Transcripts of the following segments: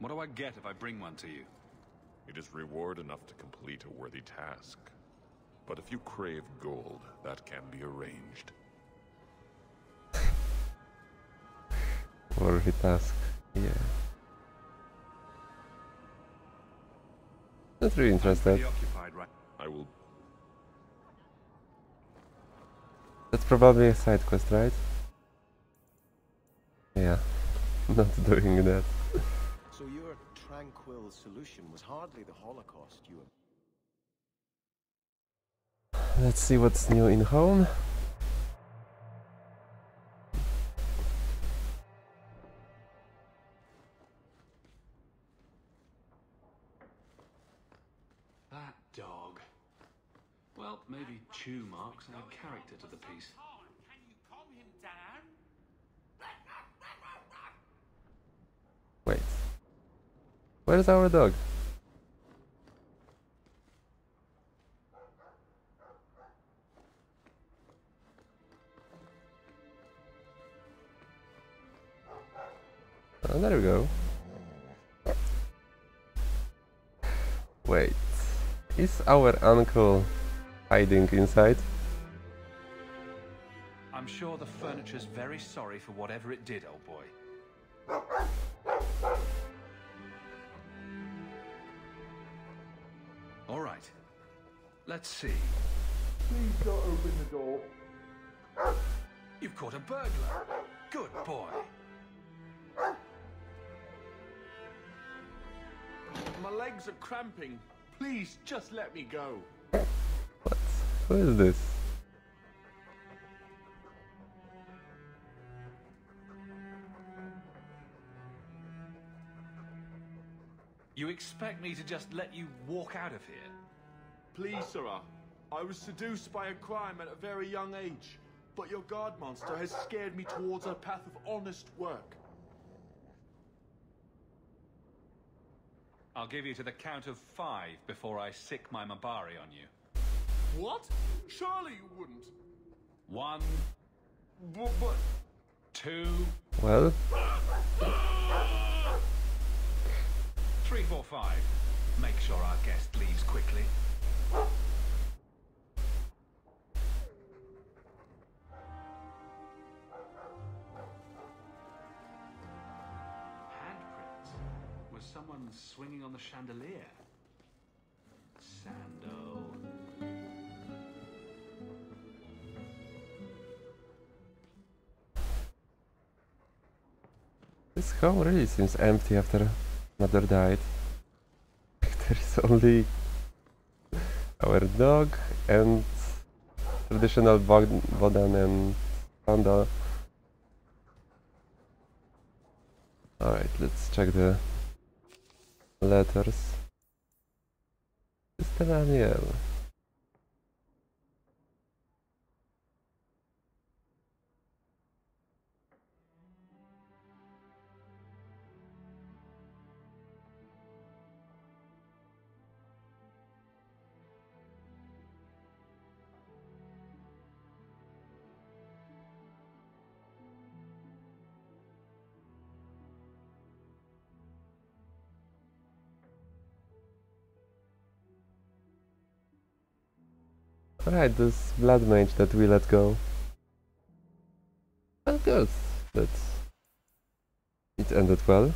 What do I get if I bring one to you? It is reward enough to complete a worthy task. But if you crave gold, that can be arranged. Worthy task, yeah. Not really interested. Right? I will... That's probably a side quest, right? Yeah, not doing that. So your tranquil solution was hardly the Holocaust you... Let's see what's new in home. That dog. Well, maybe chew marks add character to the piece. Can you calm him down? Wait. Where's our dog? Oh, there we go. Wait. Is our uncle hiding inside? I'm sure the furniture's very sorry for whatever it did, old boy. All right. Let's see. Please don't open the door. You've caught a burglar. Good boy. My legs are cramping. Please, just let me go. What? Who is this? You expect me to just let you walk out of here? Please, sirrah. I was seduced by a crime at a very young age, but your guard monster has scared me towards a path of honest work. I'll give you to the count of 5 before I sick my Mabari on you. What? Surely you wouldn't. 1, But... 2, Well, 3, 4, 5. Make sure our guest leaves quickly. Handprints. Was someone swinging on the chandelier? Sando. this home really seems empty after mother died. There is only our dog and traditional Bodan and Panda. Alright, let's check the letters. Mr. Daniel. Alright, this blood mage that we let go. Well, good. It ended well.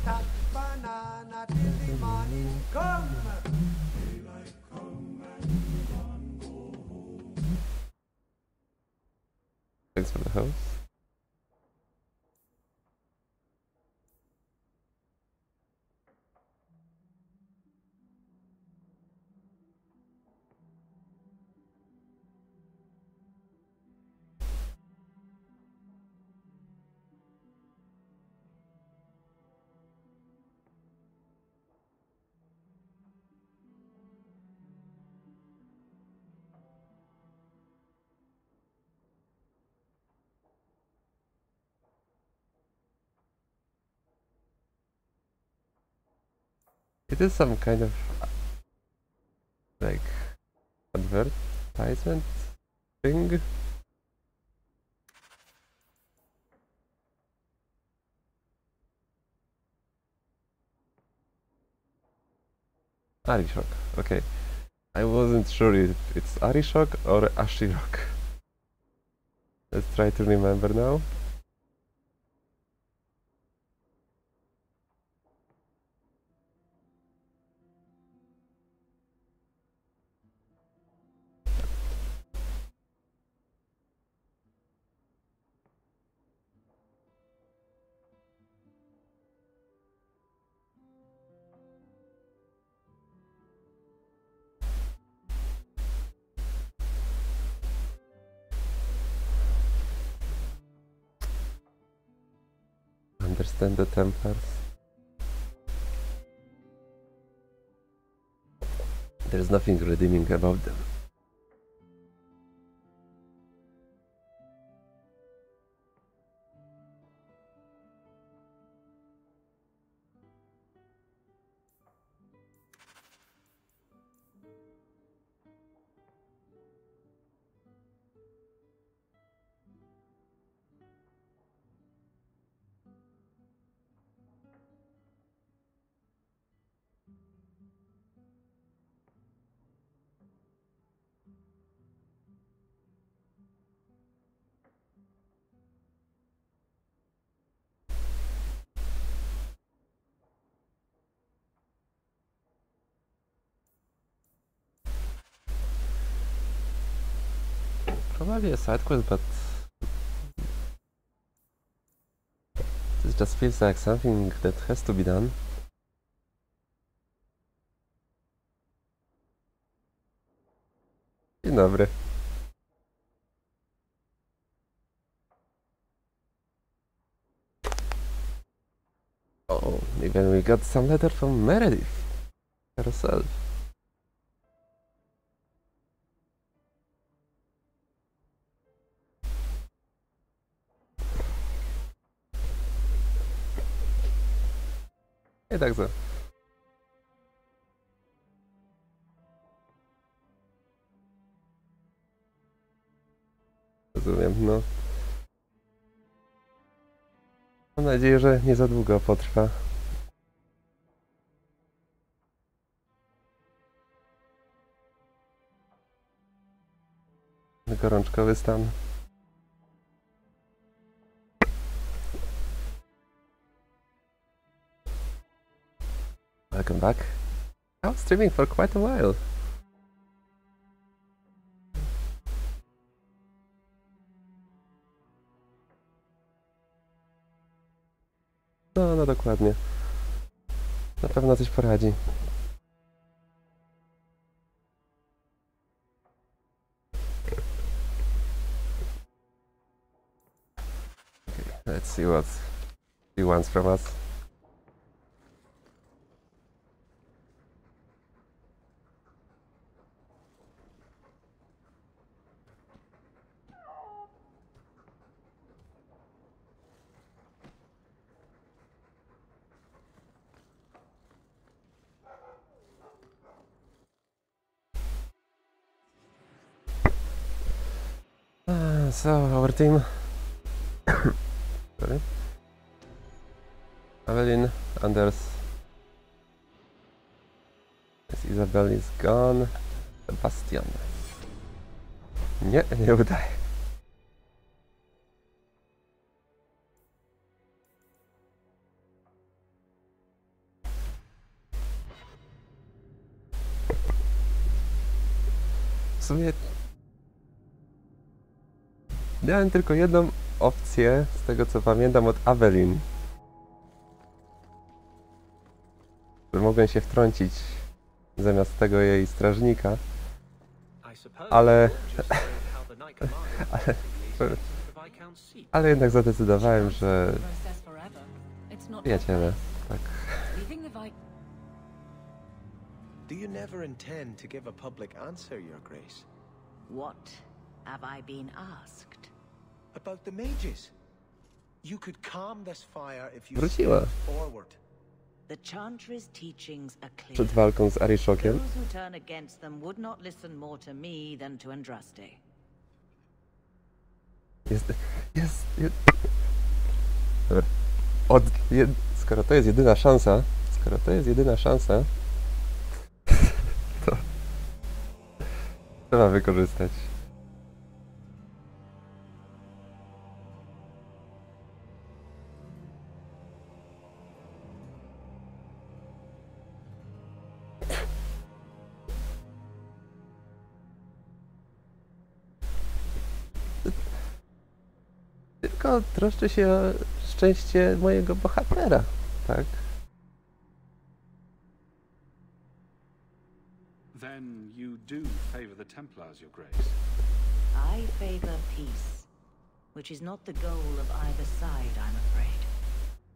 Stack banana till the morning come. Thanks for the host. It is some kind of like advertisement thing. Arishok, okay. I wasn't sure if it's Arishok or Ashirok. Let's try to remember now. Understand the Templars. There's nothing redeeming about them. Probably a side quest, but this just feels like something that has to be done. Dzień dobry. Oh, even we got some letter from Meredith herself. I tak za. Rozumiem, no. Mam nadzieję, że nie za długo potrwa. Gorączkowy stan. Welcome back. I was streaming for quite a while. No dokładnie. Na pewno coś poradzi. Okay, let's see what he wants from us. So our team, sorry, Evelyn, Anders, Isabel is gone, Sebastian. Nie udaje. W sumie miałem tylko jedną opcję, z tego co pamiętam, od Evelyn. Mogłem się wtrącić zamiast tego jej strażnika, ale jednak zadecydowałem, że przyjaciele, tak. Do you never intend to give a public answer, Your Grace? What have I been asked? About the mages. You could calm this fire if you Wróciła stepped forward. The Chantry's teachings are clear. przed walką z Arishokiem. Those who turn against them would not listen more to me than to Andraste. Dobra. Skoro to jest jedyna szansa, Trzeba wykorzystać. Tylko troszczę się o szczęście mojego bohatera, tak? Then you do favor the Templars, Your Grace. I favor peace, which is not the goal of either side, I'm afraid.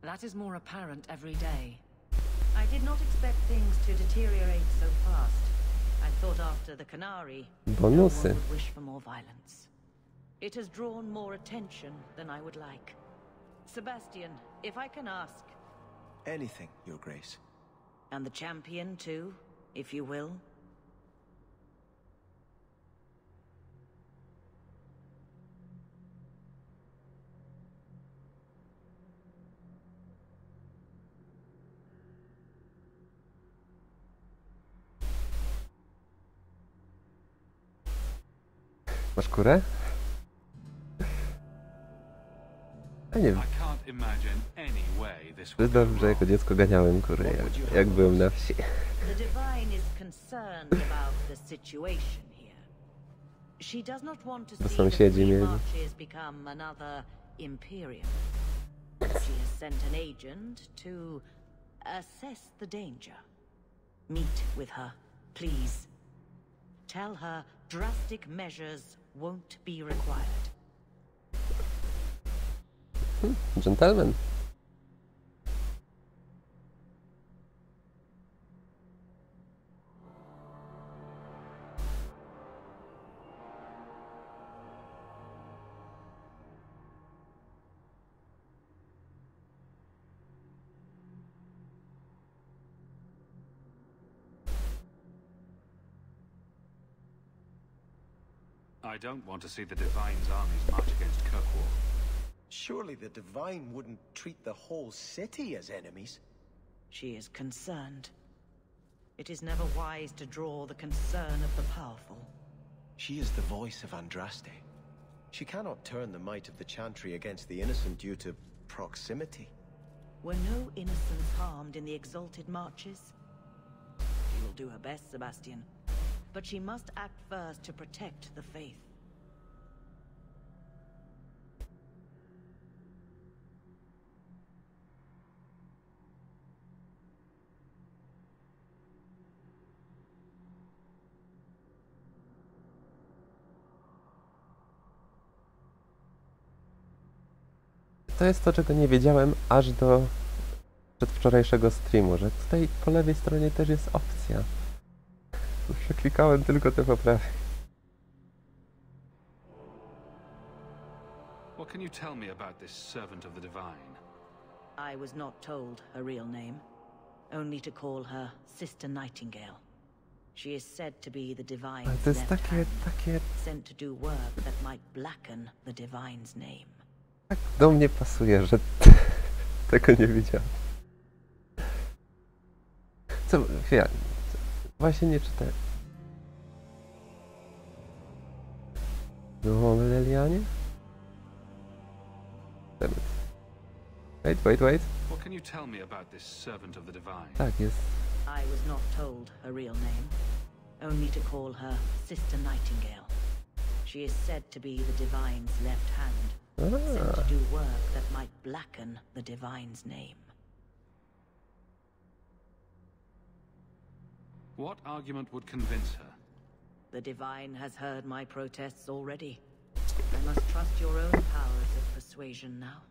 That is more apparent every day. I did not expect things to deteriorate so fast. I thought after the Canary, no one Bonusy. would wish for more violence. It has drawn more attention than I would like. Sebastian, if I can ask, Anything, Your Grace. and the champion too, if you will. Masz kurę? A nie I wiem. can't imagine any way this would go Przyznam, że jako wrong. dziecko ganiałem kury, jak byłem na wsi. The Divine is concerned about the situation here. She does not want to see the sąsiedzi Free mieli. Marches become another Imperium. She has sent an agent to assess the danger. Meet with her, please. Tell her drastic measures won't be required. Gentleman. I don't want to see the Divine's armies march against Kirkwall. Surely the Divine wouldn't treat the whole city as enemies. She is concerned. It is never wise to draw the concern of the powerful. She is the voice of Andraste. She cannot turn the might of the Chantry against the innocent due to proximity. Were no innocents harmed in the exalted marches? She will do her best, Sebastian. But she must act first to protect the faith. To jest to, czego nie wiedziałem aż do przedwczorajszego streamu, że tutaj po lewej stronie też jest opcja. Przeklikałem tylko te poprawy. What can you tell me about this servant of the Divine? I was not told her real name, only to call her Sister Nightingale. She is said to be the Ale Divine's to jest left takie, hand, takie... sent to do work that might blacken the Divine's name. Tak do mnie pasuje, że tego nie widziałem. Co? Chwila. Właśnie nie czytałem. No, Lelianie? Wait. What can you tell me about this servant of the Divine? Tak, jest. I was not told her real name, only to call her Sister Nightingale. She is said to be the Divine's left hand, sent to do work that might blacken the Divine's name. What argument would convince her? The Divine has heard my protests already. I must trust your own powers of persuasion now.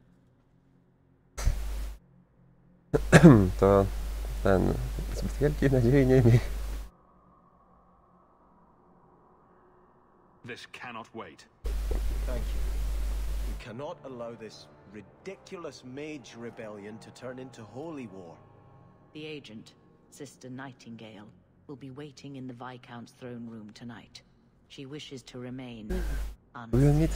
To ten zbyt wielkiej nadziei nie miej. This cannot wait. Thank you. We cannot allow this ridiculous mage rebellion to turn into holy war. The agent, Sister Nightingale, will be waiting in the Viscount's throne room tonight. She wishes to remain Will unseen. meet...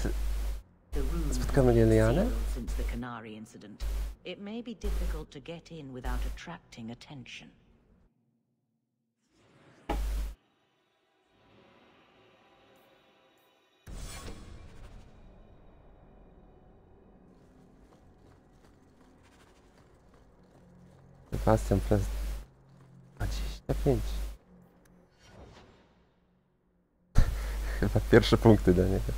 The room has Spotkamy been Lilianę? sealed since the Canary incident. It may be difficult to get in without attracting attention. Bastion plus 25. Chyba pierwsze punkty dla niego.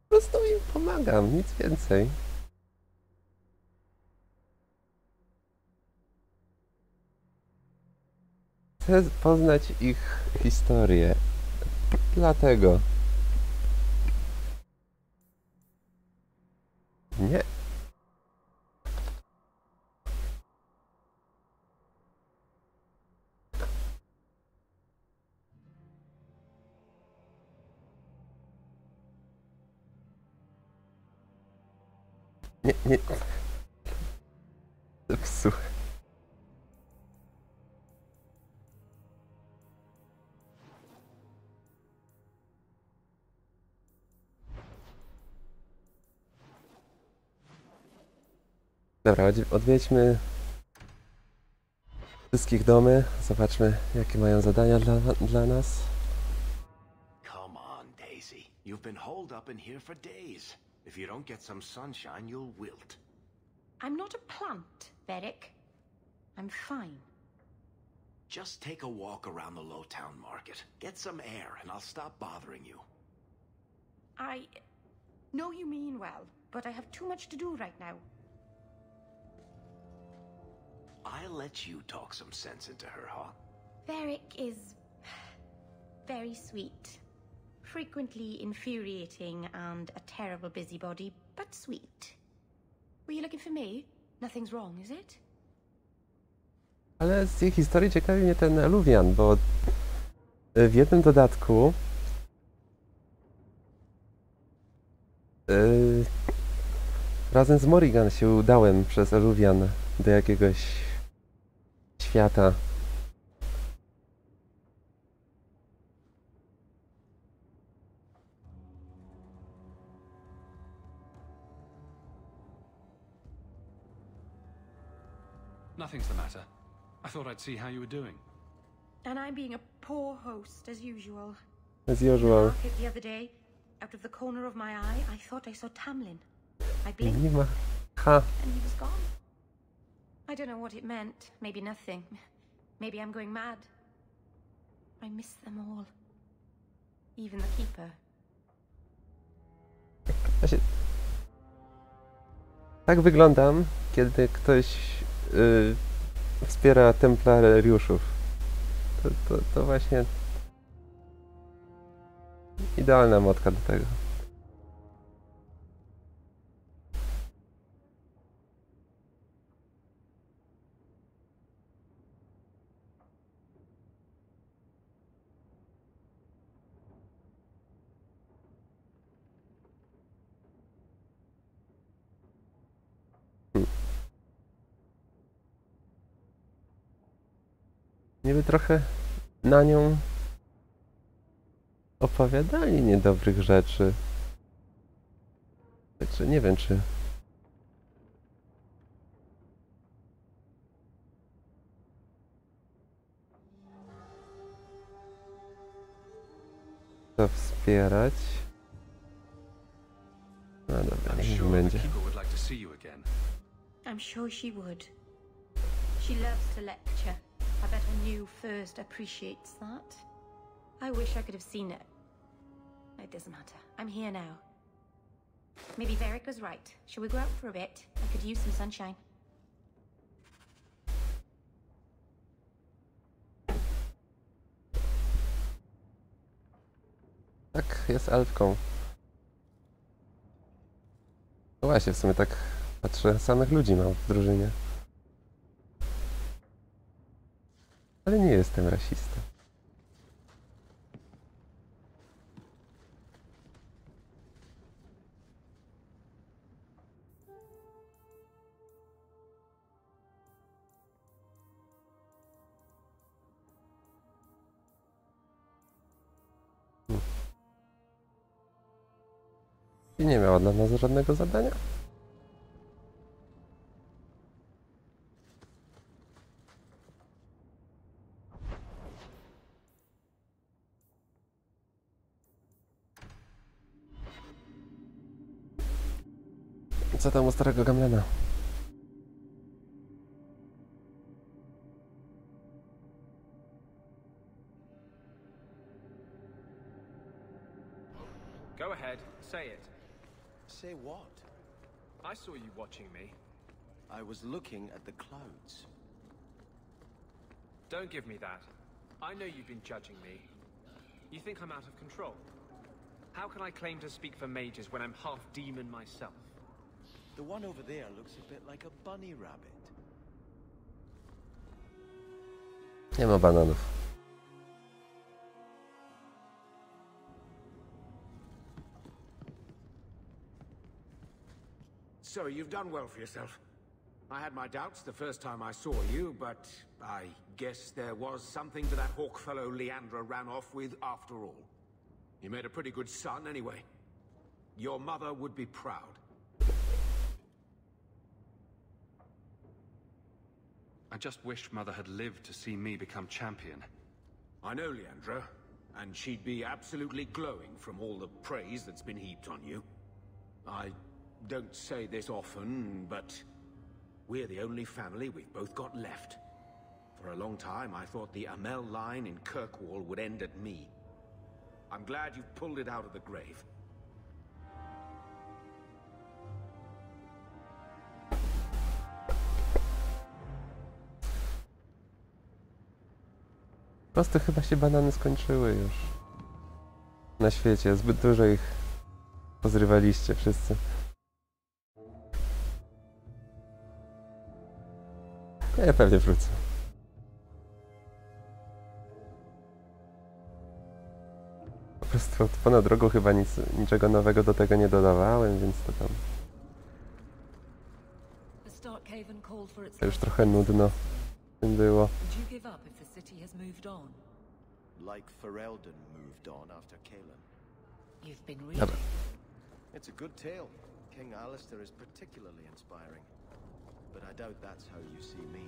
Po prostu im pomagam, nic więcej. Chcę poznać ich historię. Dlatego. Nie. Nie, nie. Zepsuł. Dobra, odwiedźmy wszystkich domy. Zobaczmy, jakie mają zadania dla nas. Come on, Daisy. You've been holed up in here for days. If you don't get some sunshine, you'll wilt. I'm not a plant, Beric. I'm fine. Just take a walk around the Lowtown Market. Get some air, and I'll stop bothering you. I know you mean well, but I have too much to do right now. I'll let you talk some sense into her, huh? Beric is very sweet. Frequently infuriating and a terrible busybody, but sweet. Were you looking for me? Nothing's wrong, is it? Ale z jej historii ciekawi mnie ten Eluvian, bo w jednym dodatku razem z Morrigan się udałem przez Eluvian do jakiegoś świata. Nothing's the matter. I thought I'd see how you were doing. And I'm being a poor host, as usual. As usual. Market the other day, out of the corner of my eye, I thought I saw Tamlin. I blinked, Nie ma. Ha. and he was gone. I don't know what it meant. Maybe nothing. Maybe I'm going mad. I miss them all. Even the Keeper. Tak wyglądam, kiedy ktoś wspiera templariuszów. To właśnie idealna motka do tego. Niby trochę na nią opowiadali niedobrych rzeczy. Także nie wiem, czy to wspierać. No dobra, I'm niech sure the będzie. Keeper would like to see you again. I'm sure she would. She loves to lecture. I bet her new first appreciates that. I wish I could have seen it. It doesn't matter. I'm here now. Maybe Beric was right. Shall we go out for a bit? I could use some sunshine. Tak, jest elfką. No właśnie, w sumie tak patrzę, samych ludzi mam w drużynie. Ale nie jestem rasistą. I nie miała dla nas żadnego zadania. Co tam u starego Gamlena? Go ahead, say it. Say what? I saw you watching me. I was looking at the clouds. Don't give me that. I know you've been judging me. You think I'm out of control? How can I claim to speak for mages when I'm half demon myself? The one over there looks a bit like a bunny rabbit. Nie ma bananów. So you've done well for yourself. I had my doubts the first time I saw you, but I guess there was something to that hawk fellow Leandra ran off with after all. You made a pretty good son anyway. Your mother would be proud. I just wish Mother had lived to see me become champion. I know Leandra, and she'd be absolutely glowing from all the praise that's been heaped on you. I don't say this often, but we're the only family we've both got left. For a long time, I thought the Amel line in Kirkwall would end at me. I'm glad you've pulled it out of the grave. Po prostu chyba się banany skończyły już. Na świecie. Zbyt dużo ich pozrywaliście wszyscy. Ja pewnie wrócę. Po prostu ponad drogą chyba niczego nowego do tego nie dodawałem, więc to tam... To już trochę nudno tym było. Like Ferelden moved on after Kaelin. You've been reading. Dobra. It's a good tale. King Alistair is particularly inspiring. But I doubt that's how you see me.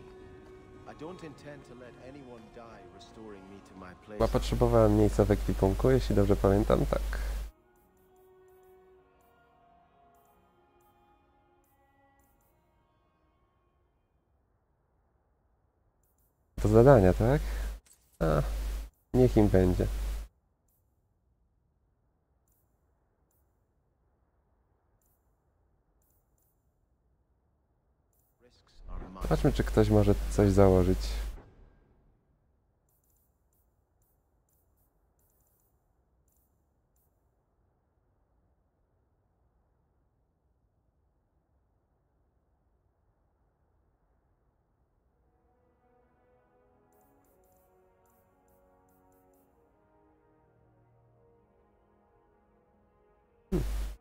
I don't intend to let anyone die restoring me to my place. Chyba potrzebowałem miejsca w ekwipunku, jeśli dobrze pamiętam, tak. Do zadania, tak? A, niech im będzie. Zobaczmy, czy ktoś może coś założyć.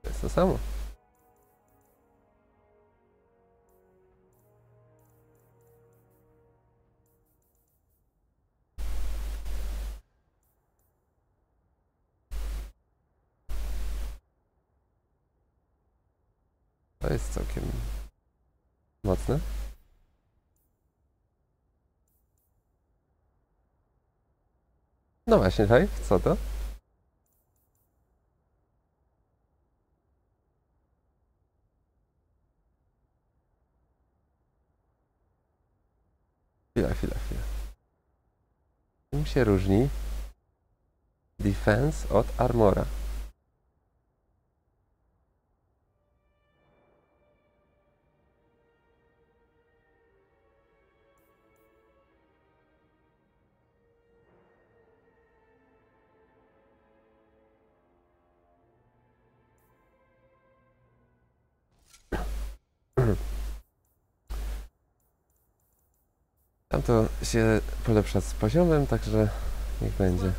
To jest to samo. To jest całkiem mocne. No właśnie, hej, co to? Chwila. Czym się różni defense od armora? Tam to się polepsza z poziomem, także niech będzie.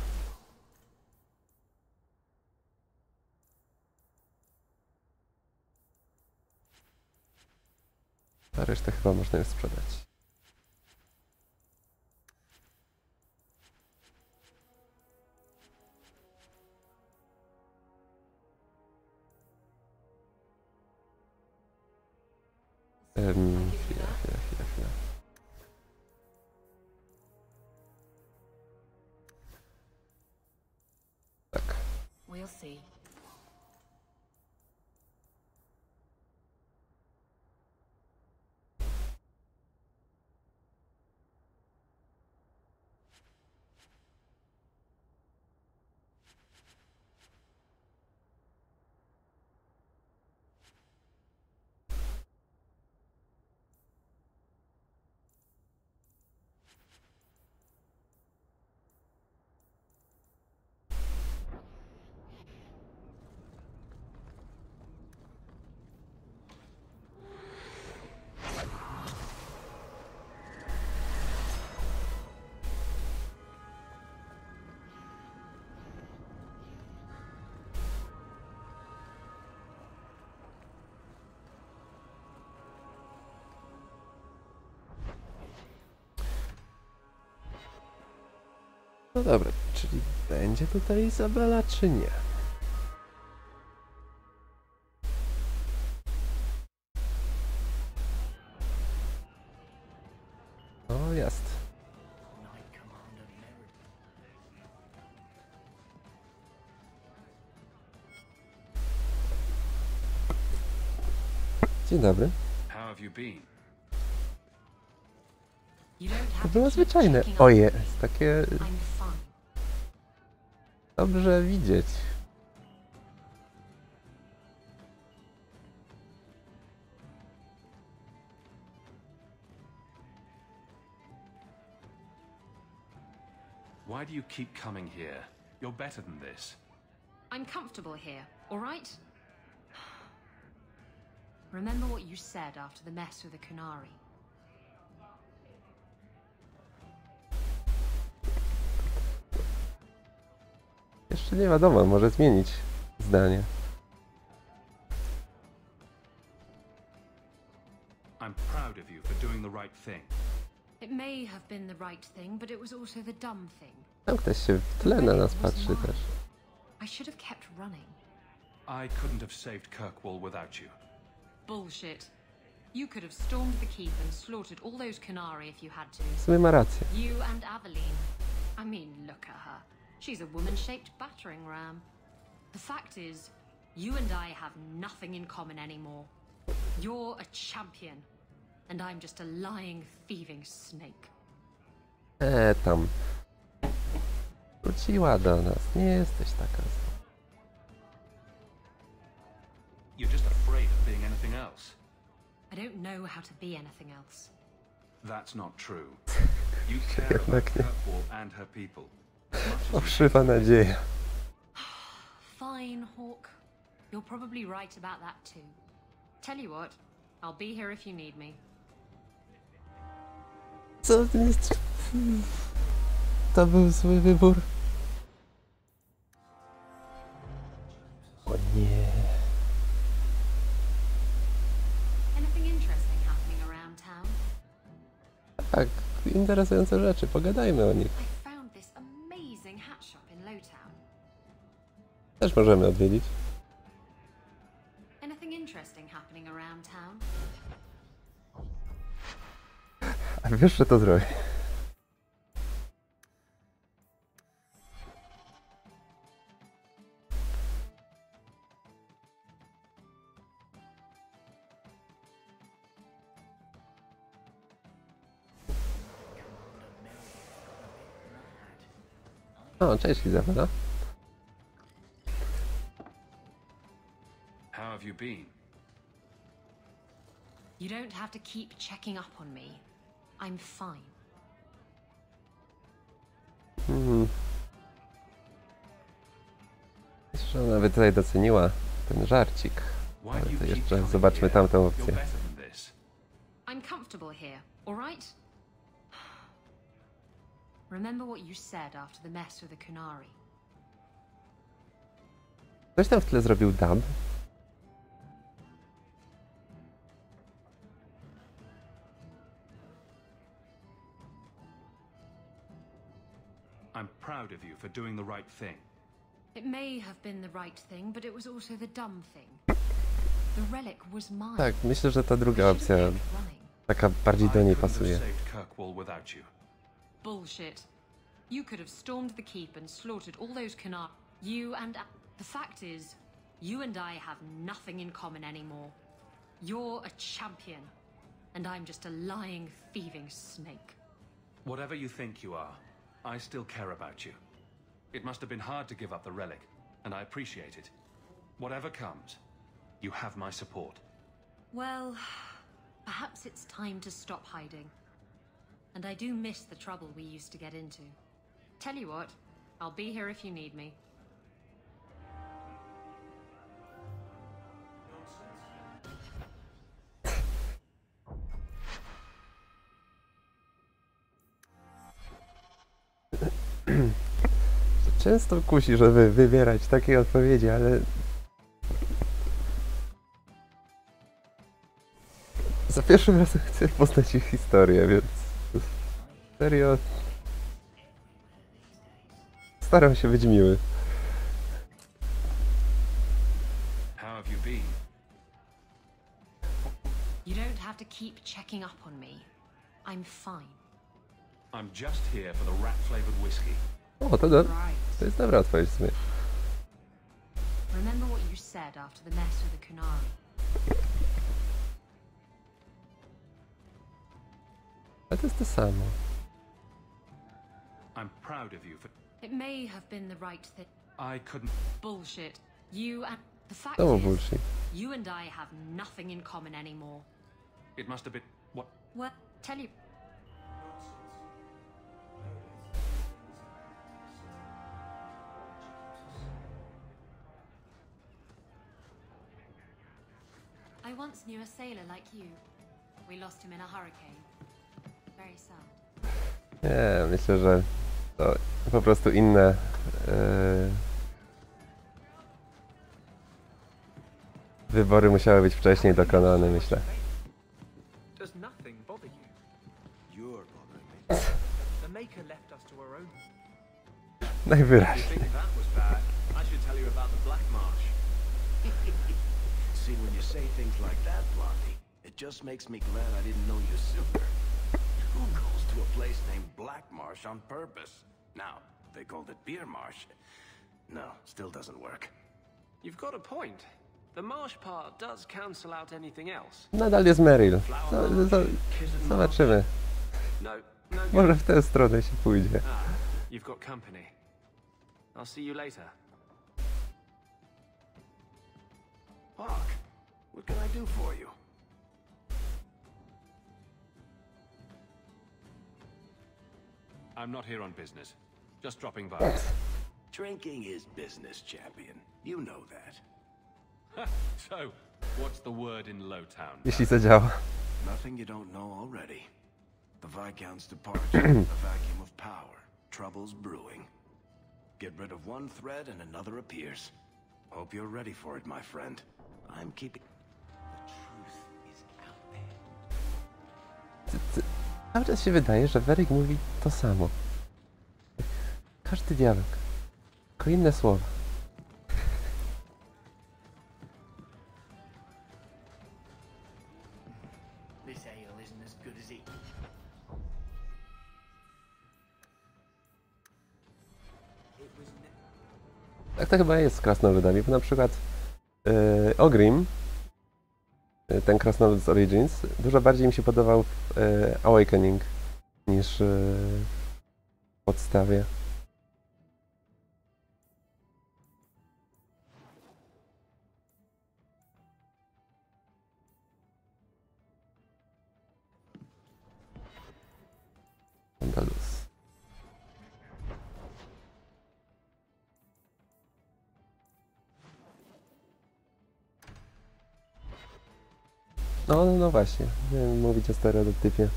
A resztę chyba można już sprzedać. Chwila. Tak. We'll see. No dobra, czyli będzie tutaj Izabela, czy nie? O, jest. Dzień dobry. How have you been? To było zwyczajne. O jest, takie dobrze widzieć. Why do you keep coming here? You're better than this. I'm comfortable here, all right? Remember what you said after the mess with the Kunari. Jeszcze nie wiadomo, może zmienić zdanie. I'm proud of you for doing the right thing. It may have been the right thing, but it was also the dumb thing. Tam ktoś się w tle na nas patrzy też. I should have kept running. I couldn't have saved Kirkwall without you. Bullshit. You could have stormed the keep and slaughtered all those Kunari if you had to. W sumie ma rację. You and Aveline. I mean, look at her. She's a woman-shaped battering ram. The fact is, you and I have nothing in common anymore. You're a champion, and I'm just a lying, thieving snake. Tam. Wróciła do nas. Nie jesteś taka zła. You're just afraid of being anything else. I don't know how to be anything else. That's not true. You care about Kirkwall and her people. Fałszywa nadzieja. Fine, Hawk. You're probably right about that too. Tell you what, I'll be here if you need me. Co jest? To był zły wybór. O nie. Anything interesting happening around town? Tak, interesujące rzeczy. Pogadajmy o nich. I found this amazing hat shop in Lowtown. Też możemy odwiedzić. Anything interesting happening around town? A wiesz, że to zrobię. O, cześć Izabela. How have you been? You don't have to keep checking up on me. I'm fine. Myślę, że ona by tutaj doceniła ten żarcik. Ale to jeszcze zobaczmy tamtą opcję. I'm comfortable here, all right? Remember what you said after the mess with the Kunari. Ktoś tam w tle zrobił dub. I'm proud of you for doing the right thing. It may have been the right thing, but it was also the dumb thing. Bullshit. You could have stormed the keep and slaughtered all those Kunari if you had to. You and Aveline. I mean, look at her. She's a woman-shaped battering ram. The fact is, you and I have nothing in common anymore. You're a champion, and I'm just a lying, thieving snake. Tam. It may have been the right thing, but it was also the dumb thing. The relic was mine. Tak, myślę, że ta druga opcja taka bardziej do niej pasuje. Bullshit. You could have stormed the keep and slaughtered all those Canar. You and... The fact is, you and I have nothing in common anymore. You're a champion, and I'm just a lying, thieving snake. Whatever you think you are, I still care about you. It must have been hard to give up the relic, and I appreciate it. Whatever comes, you have my support. Well, perhaps it's time to stop hiding. And I do miss the trouble we used to get into. Tell you what, I'll be here if you need me. Często kusi, żeby wybierać takie odpowiedzi, ale... Za pierwszym razem chcę poznać ich historię, więc... Serio... Staram się być miły. How have you been? You don't have to keep checking up on me. I'm fine. I'm just here for the rat-flavored whiskey. O, to jest dobra odpowiedź w sumie. Remember what you said after the mess with the Kunari. Ale to jest to samo. I'm proud of you for... It may have been the right thing. I couldn't... Bullshit. You and... The fact To is, bullshit. you and I have nothing in common anymore. It must have been... What? Well, tell you... I once knew a sailor like you. We lost him in a hurricane. Very sad. Nie, myślę, że to po prostu inne... Wybory musiały być wcześniej dokonane, myślę. Does nothing bother you? You're bothering me. The Maker left us to our own. Najwyraźniej. That was bad. I should tell you about the Black Marsh. See, when you say things like that, Blondie, it just makes me glad I didn't know you sooner. Who goes to a place named Black Marsh on purpose? Now, they called it Beer Marsh. No, still doesn't work. You've got a point. The marsh part does cancel out anything else. Nadal jest Meryl. Zobaczymy. No, no good. Może w tę stronę się pójdzie. You've got company. I'll see you later. Hawk, what can I do for you? I'm not here on business. Just dropping by. Drinking is business, champion. You know that. So, what's the word in Lowtown? Jeśli zadziała. Nothing you don't know already. The Viscount's departure, a vacuum of power. Trouble's brewing. Get rid of one thread and another appears. Hope you're ready for it, my friend. I'm keeping... The truth is out there. Cały czas się wydaje, że Weryk mówi to samo. Każdy dialog. Tylko inne słowa. This ale isn't as good as it. Tak to chyba jest z krasnoludami, bo na przykład Ogrim, ten krasnolud z Origins, dużo bardziej mi się podobał w Awakening niż w podstawie. Andalus. No właśnie, miałem mówić o stereotypie.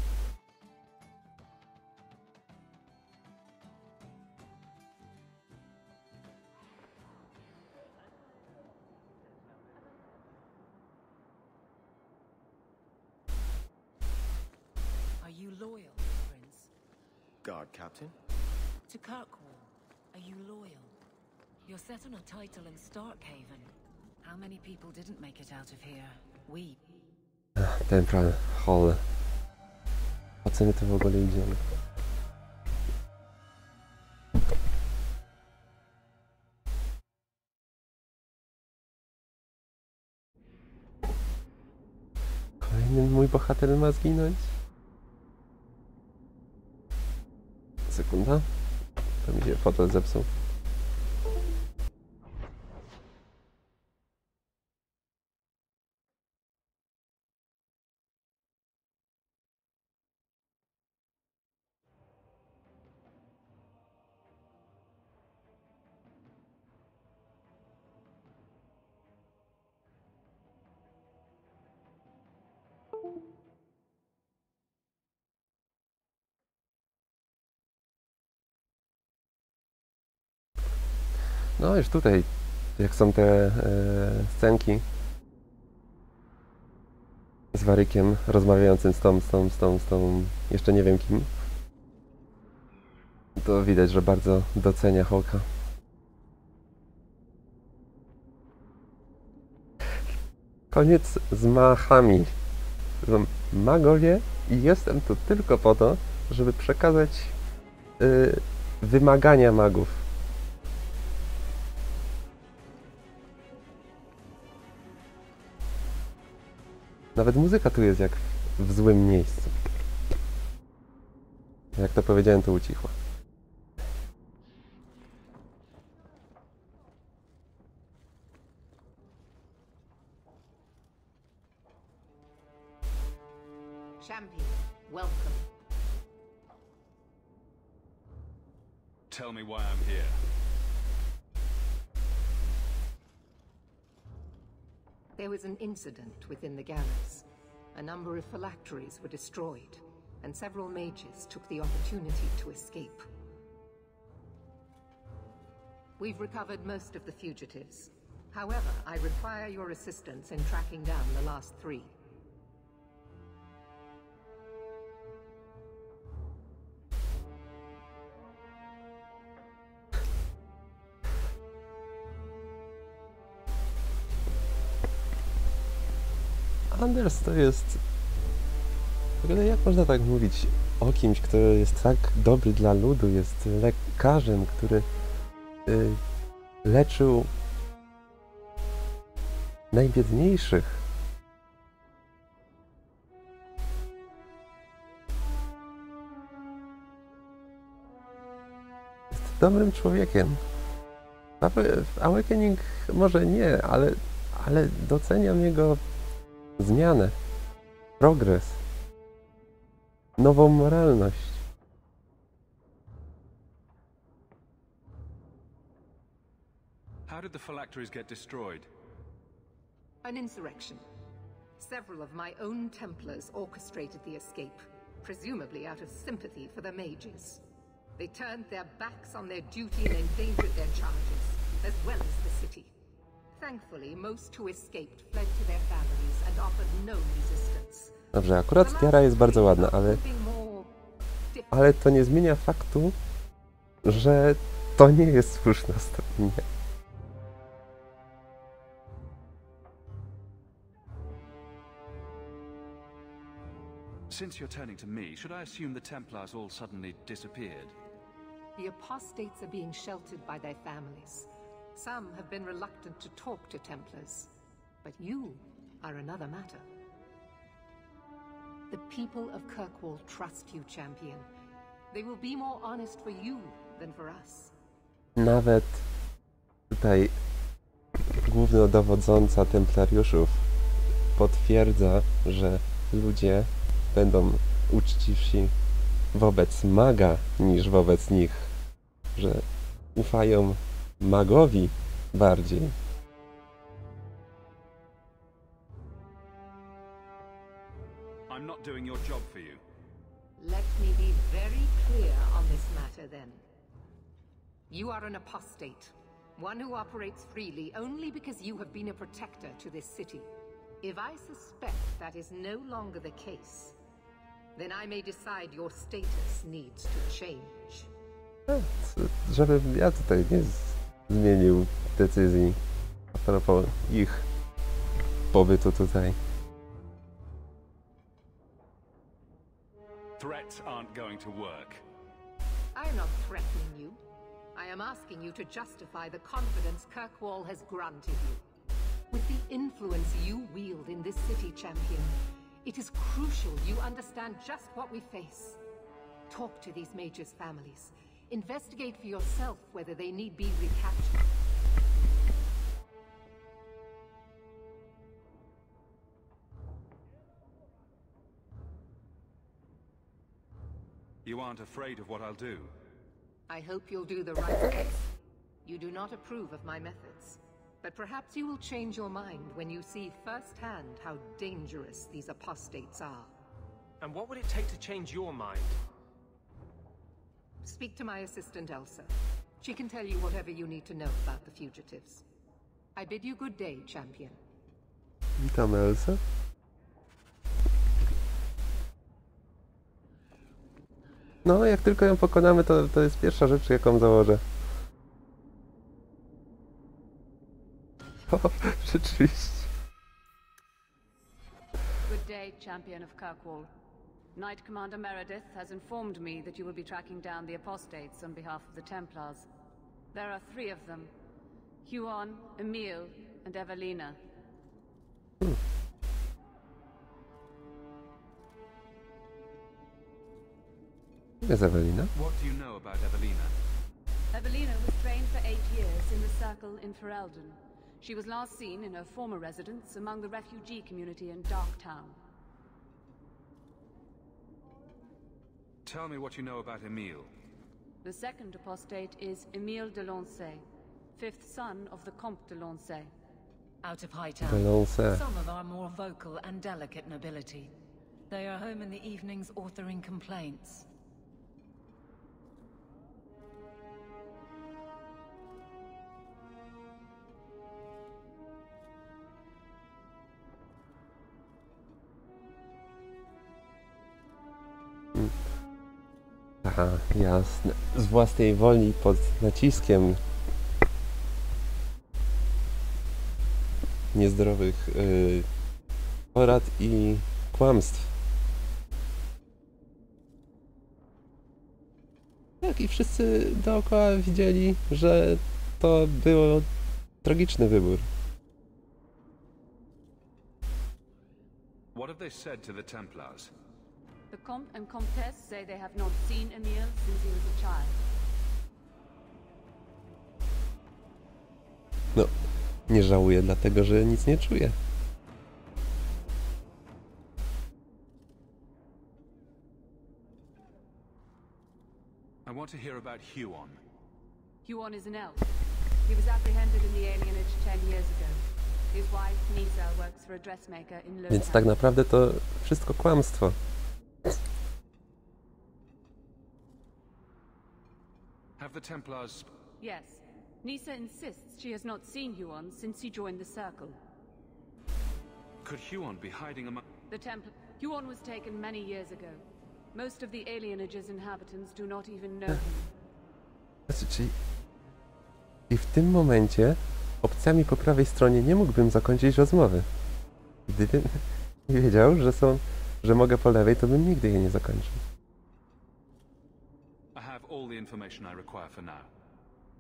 Are you loyal, Prince? Guard captain? To Kirkwall, are you loyal? You're set on a title in Starkhaven. How many people didn't make it out of here? We. Temple Hall. O co mi to w ogóle idzie? Kolejny mój bohater ma zginąć? Sekunda. To mi się fotel zepsuł. No już tutaj, jak są te scenki z Warykiem rozmawiającym z tą, jeszcze nie wiem kim, to widać, że bardzo docenia Hawka. Koniec z machami. Są magowie i jestem tu tylko po to, żeby przekazać wymagania magów. Nawet muzyka tu jest jak w złym miejscu. Jak to powiedziałem, to ucichła. Champion, welcome. Tell me why I'm here. There was an incident within the galleys. A number of phylacteries were destroyed, and several mages took the opportunity to escape. We've recovered most of the fugitives. However, I require your assistance in tracking down the last 3. Anders to jest... W ogóle jak można tak mówić o kimś, kto jest tak dobry dla ludu, jest lekarzem, który leczył najbiedniejszych. Jest dobrym człowiekiem. W Awakening może nie, ale doceniam jego zmianę, progres, nową moralność. How did the phylacteries get destroyed? An insurrection. Several of my own Templars orchestrated the escape, presumably out of sympathy for the mages. They turned their backs on their duty and endangered their charges, as well as the city. Thankfully, most who escaped fled to their families and offered no resistance. Dobrze, akurat tiara jest bardzo ładna, ale to nie zmienia faktu, że to nie jest słuszna strona. Since you're turning to me, should I assume the Templars all suddenly disappeared? The apostates are being sheltered by their families. Some have been reluctant to talk to Templars, but you are another matter. The people of Kirkwall trust you, champion. They will be more honest for you than for us. Nawet tutaj głównodowodząca templariuszów potwierdza, że ludzie będą uczciwsi wobec maga niż wobec nich, że ufają magowi bardziej. I'm not doing your job for you. Let me be very clear on this matter then. You are an apostate, one who operates freely only because you have been a protector to this city. If I suspect that is no longer the case, then I may decide your status needs to change. Żebym ja tutaj nie zmienił decyzji. propos ich pobytu tutaj. Threats aren't going to work. I am not threatening you. I am asking you to justify the confidence Kirkwall has granted you. With the influence you wield in this city, champion, it is crucial you understand just what we face. Talk to these mages' families. Investigate for yourself whether they need be recaptured. You aren't afraid of what I'll do? I hope you'll do the right thing. You do not approve of my methods. But perhaps you will change your mind when you see firsthand how dangerous these apostates are. And what would it take to change your mind? Speak to my assistant Elsa. She can tell you whatever you need to know about the fugitives. I bid you good day, champion. Witam Elsę. No, jak tylko ją pokonamy, to jest pierwsza rzecz, jaką założę. O, rzeczywiście. Good day, champion of Kirkwall. Knight Commander Meredith has informed me that you will be tracking down the apostates on behalf of the Templars. There are 3 of them. Huon, Emil, and Evelina. Jest Ewelina. What do you know about Evelina? Evelina was trained for 8 years in the Circle in Ferelden. She was last seen in her former residence among the refugee community in Darktown. Tell me what you know about Emil. The second apostate is Emile de Lancey, 5th son of the Comte de Lancey. Out of Hightown, Lancey. some of our more vocal and delicate nobility. They are home in the evenings authoring complaints. Aha, jasne. Z własnej woli, pod naciskiem niezdrowych porad i kłamstw. Tak, i wszyscy dookoła widzieli, że to był tragiczny wybór. What have they said to the Templars? The Comte and Comtesse say they have not seen Emile since he was a child. No, nie żałuję, dlatego że nic nie czuję. I want to hear about Huon. Huon is an elf. He was apprehended in the alienage 10 years ago. His wife, Nisa, works for a dressmaker in Lowtown. Więc tak naprawdę to wszystko kłamstwo. Have the Templars... Yes. Nisa insists she has not seen Huon since he joined the Circle. Could Huon be hiding among... Huon was taken many years ago. Most of the alienage's inhabitants do not even know him. Znaczy, czyli... I w tym momencie opcjami po prawej stronie nie mógłbym zakończyć rozmowy. Gdybym nie wiedział, że mogę po lewej, to bym nigdy jej nie zakończył. I have all the information I require for now.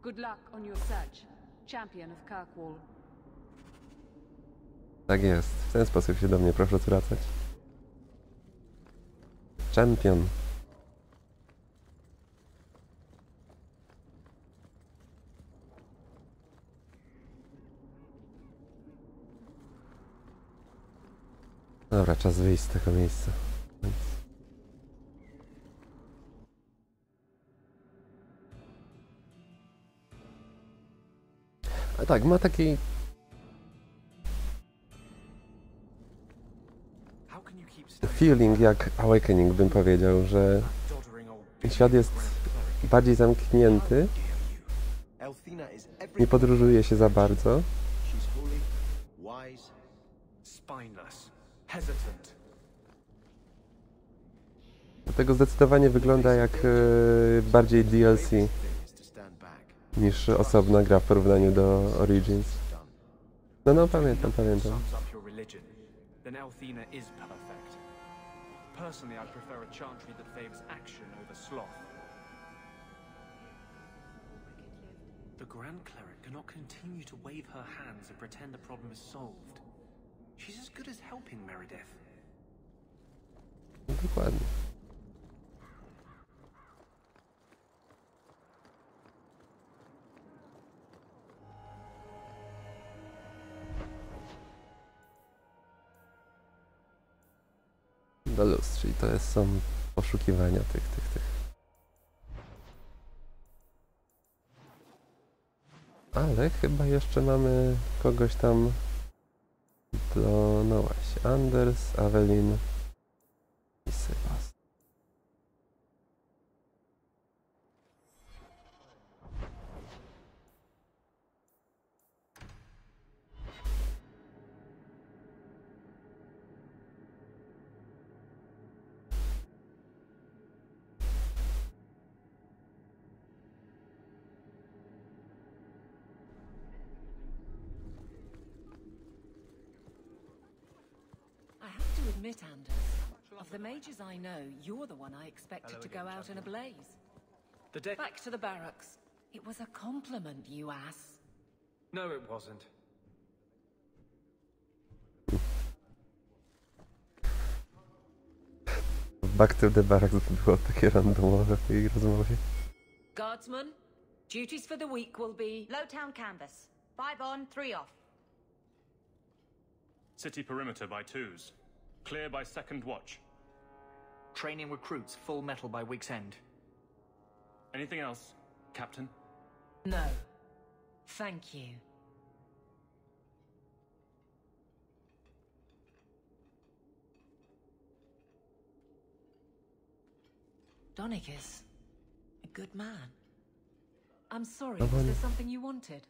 Good luck on your search, champion of Kirkwall. Tak jest. W ten sposób się do mnie proszę zwracać. Champion. Dobra, czas wyjść z tego miejsca. A tak, ma taki... feeling jak Awakening, bym powiedział, że świat jest bardziej zamknięty, nie podróżuje się za bardzo. Dlatego zdecydowanie wygląda jak bardziej DLC niż osobna gra w porównaniu do Origins. No, pamiętam. Sums up your religion, then Elthina is perfect. Personally, I prefer a chantry that favors action over sloth. The Grand Cleric cannot continue to wave her hands and pretend the problem is solved. She's as good as helping Meredith. Dokładnie. Do luz, czyli to są poszukiwania tych. Ale chyba jeszcze mamy kogoś tam do... no właśnie, Anders, Evelyn i Sebas. Admit, Anders, of the mages I know, you're the one I expected to go out in a blaze. Back to the barracks. It was a compliment, you ass. No, it wasn't. Back to the barracks to było takie randomowe w tej rozmowie. Guardsmen, duties for the week will be... Lowtown canvas. 5 on, 3 off. City perimeter by 2s. Clear by second watch. Training recruits full metal by week's end. Anything else, Captain? No. Thank you. Donicus, a good man. I'm sorry, was there something you wanted?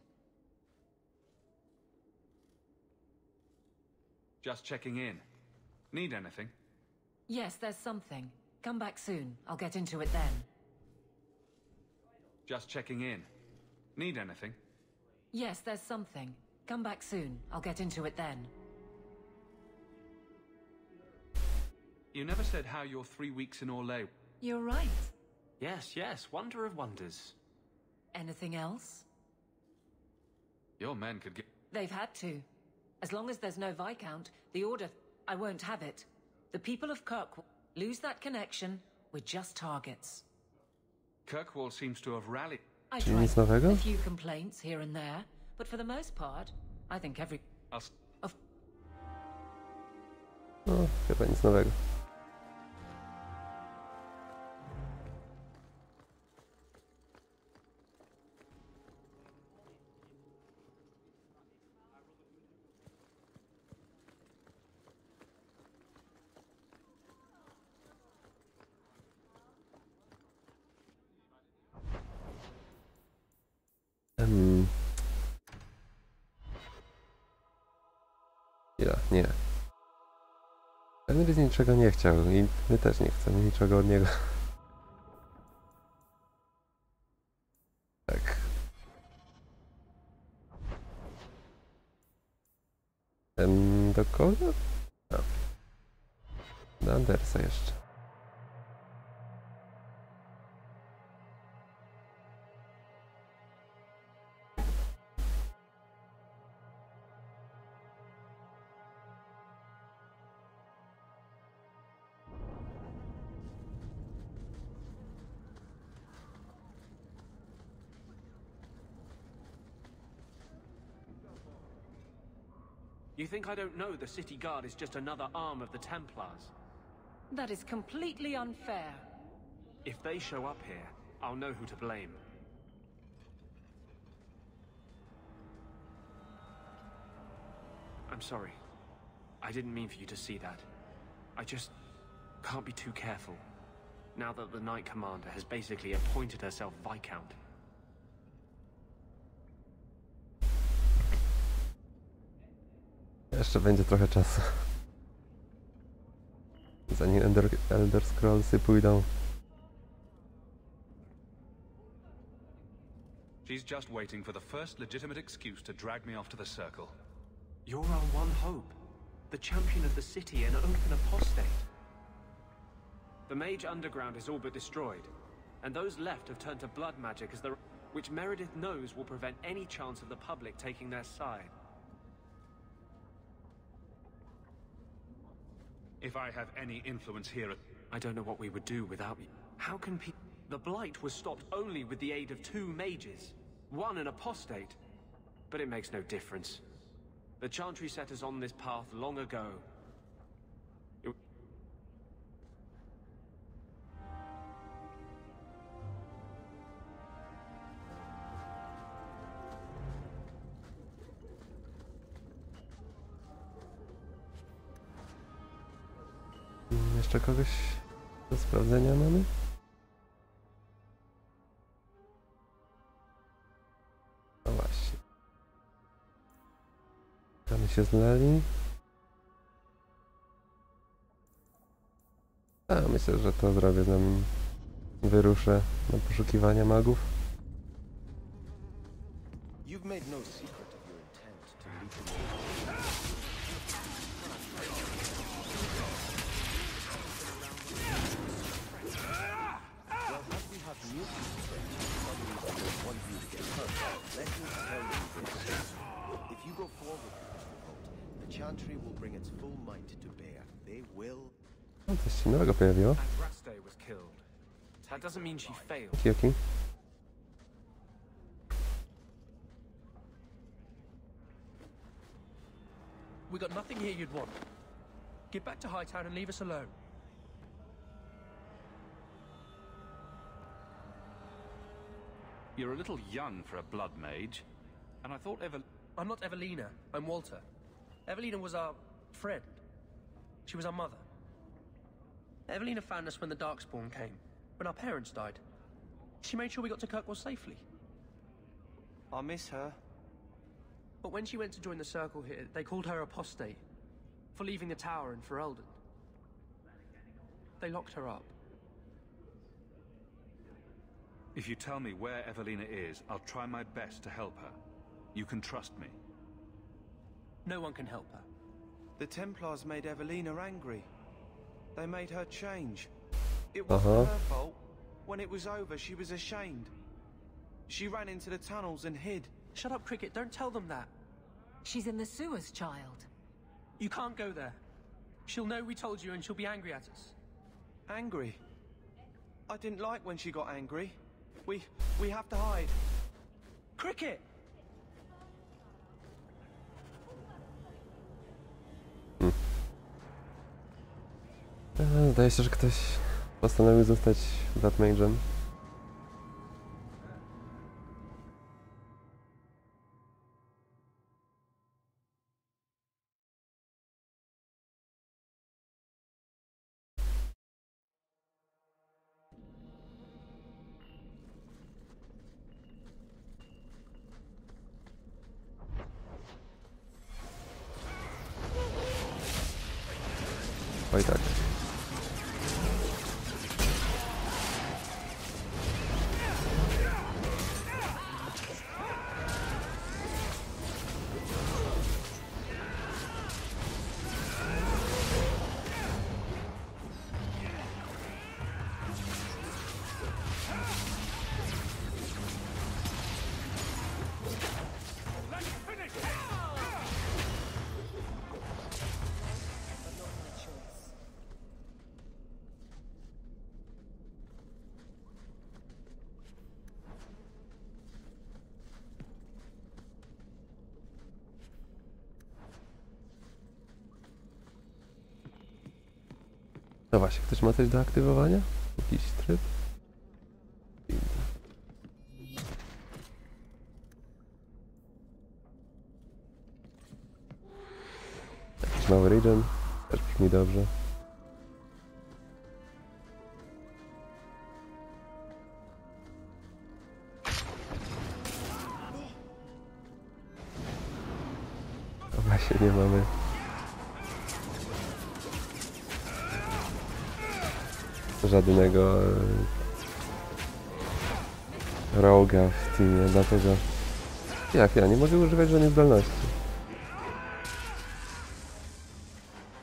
Just checking in. Need anything? Yes, there's something. Come back soon. I'll get into it then. Just checking in. Need anything? Yes, there's something. Come back soon. I'll get into it then. You never said how your 3 weeks in Orlais... You're right. Yes, wonder of wonders. Anything else? Your men could get... They've had to. As long as there's no Viscount, the Order... I won't have it. The people of Kirkwall lose that connection, we're just targets. Kirkwall seems to have rallied... I tried a few complaints here and there, but for the most part, I think every... No, chyba nic nowego. Nie. Henry niczego nie chciał i my też nie chcemy niczego od niego. Tak. Do kogo? No. Do Andersa jeszcze. You think I don't know the City Guard is just another arm of the Templars? That is completely unfair. If they show up here, I'll know who to blame. I'm sorry. I didn't mean for you to see that. I just can't be too careful, now that the Knight Commander has basically appointed herself Viscount. Jeszcze będzie trochę czasu. Zanim Elder Scrollsy pójdą. She's just waiting for the first legitimate excuse to drag me off to the Circle. You're our one hope. The champion of the city and open apostate. The mage underground is all but destroyed, and those left have turned to blood magic as the... which Meredith knows will prevent any chance of the public taking their side. If I have any influence here at... I don't know what we would do without you. How can people... The Blight was stopped only with the aid of 2 mages. One an apostate. But it makes no difference. The Chantry set us on this path long ago. Jeszcze kogoś do sprawdzenia mamy? No właśnie. Tam się znali. A myślę, że to zrobię, zanim wyruszę na poszukiwania magów. You've made no secret of your intent to lead the well, as we have new people want you to get hurt, let me tell you this. If you go forward with this revolt, the Chantry will bring its full might to bear. They will... No, coś się nowego pojawiło. Raste was killed. That doesn't mean she failed. Okej. We got nothing here you'd want. Get back to Hightown and leave us alone. You're a little young for a blood mage, and I thought I'm not Evelina, I'm Walter. Evelina was our friend. She was our mother. Evelina found us when the Darkspawn came, when our parents died. She made sure we got to Kirkwall safely. I miss her. But when she went to join the Circle here, they called her apostate for leaving the tower in Ferelden. They locked her up. if you tell me where Evelina is, I'll try my best to help her. You can trust me. No one can help her. The Templars made Evelina angry. They made her change. It wasn't her fault. When it was over, she was ashamed. She ran into the tunnels and hid. Shut up, Cricket. Don't tell them that. She's in the sewers, child. You can't go there. She'll know we told you and she'll be angry at us. Angry? I didn't like when she got angry. We have to hide. Cricket! Zdaje się, że ktoś postanowił zostać Blood Mage'em. Oj tak. No właśnie, ktoś ma coś do aktywowania? Jakiś tryb? Jakiś mały regen, też brzmi dobrze. No właśnie, nie mamy. Żadnego roga w teamie, dlatego jak ja nie mogę używać żadnej zdolności.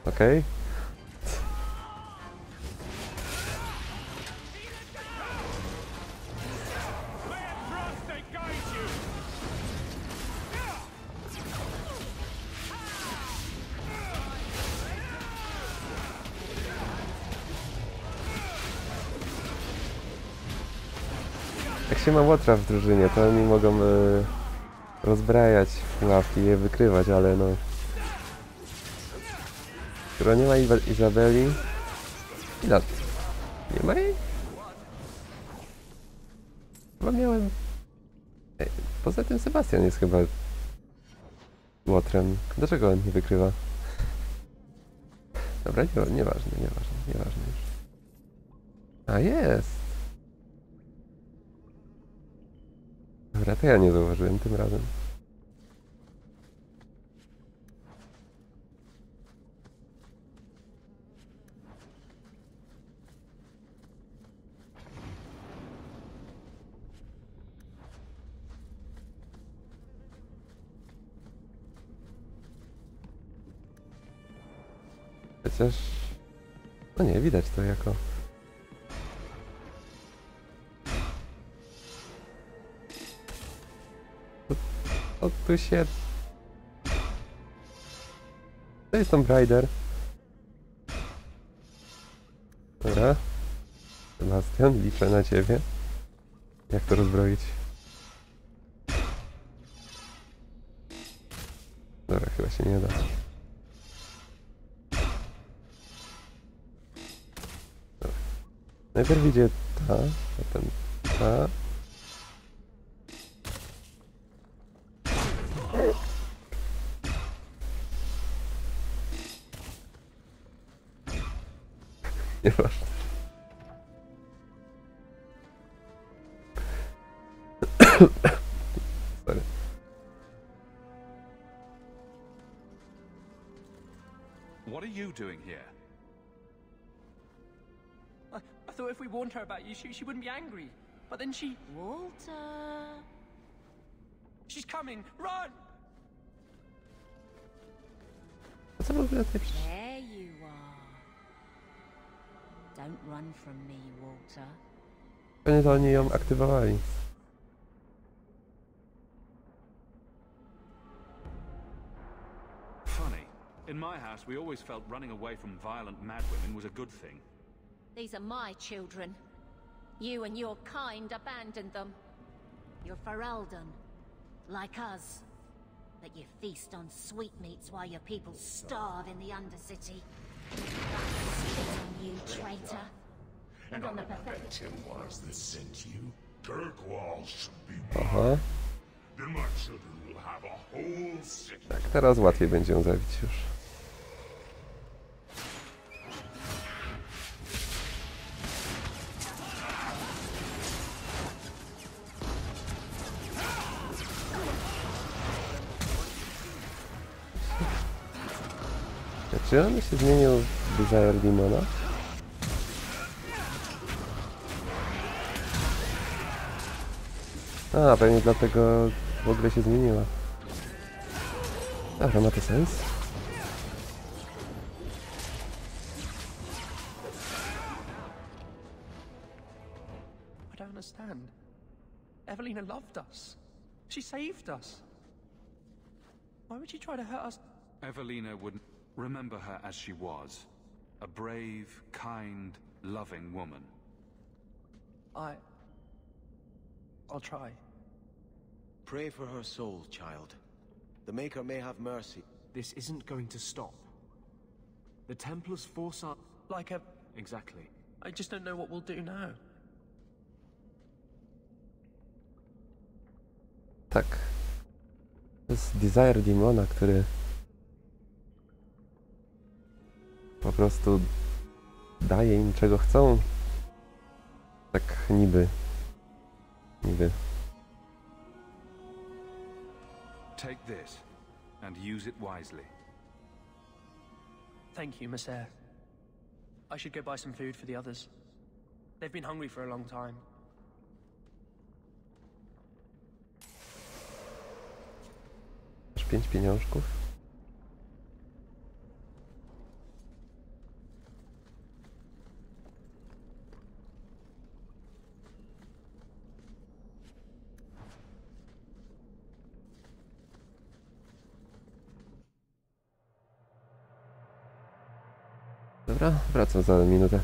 Okej. Jak się ma łotra w drużynie, to oni mogą rozbrajać ławki i je wykrywać, ale no... Skoro nie ma Izabeli... Ile? Nie ma jej? Chyba miałem... Ej, poza tym Sebastian jest chyba... łotrem. Dlaczego on nie wykrywa? Dobra, nieważne już. A jest! Dobra, to ja nie zauważyłem tym razem. Chociaż... No nie, widać to jako... O, tu się... To jest Tomb Raider. Dobra. Sebastian, liczę na ciebie. Jak to rozbroić? Dobra, chyba się nie da. Dobra. Najpierw idzie ta, potem ta. Nieważne. Sorry. What are you doing here? I thought if we warned her about you, she wouldn't be angry. But then she... Walter! She's coming! Run! A co w ogóle tutaj przecież... There you are. Don't run from me, Walter. Pewnie to oni ją aktywowali. Funny. In my house, we always felt running away from violent madwomen was a good thing. These are my children. You and your kind abandoned them. You're Ferelden, like us. But you feast on sweetmeats while your people starve in the Undercity. That's on you, traitor. And on the pathetic... Templars that sent you. Kirkwall should be Aha. mine. Then my children will have a whole city. Tak, teraz łatwiej będzie ją zabić już. Czy on się zmienił w Desire Demona? A, pewnie dlatego w ogóle się zmieniła. Dobra, ma to sens. I don't understand. Evelina loved us. She saved us. Why would she try to hurt us? Evelina would remember her as she was. A brave, kind, loving woman. I'll try. Pray for her soul, child. The Maker may have mercy. This isn't going to stop. The Templars force our... Like a... Exactly. I just don't know what we'll do now. Tak. To jest Desire Demona, który po prostu daje im czego chcą. Tak niby. Take this and use it wisely. Thank you, Miss Eyre. I should go buy some food for the others. They've been hungry for a long time. Masz 5 pieniążków? Dobra, wracam za minutę.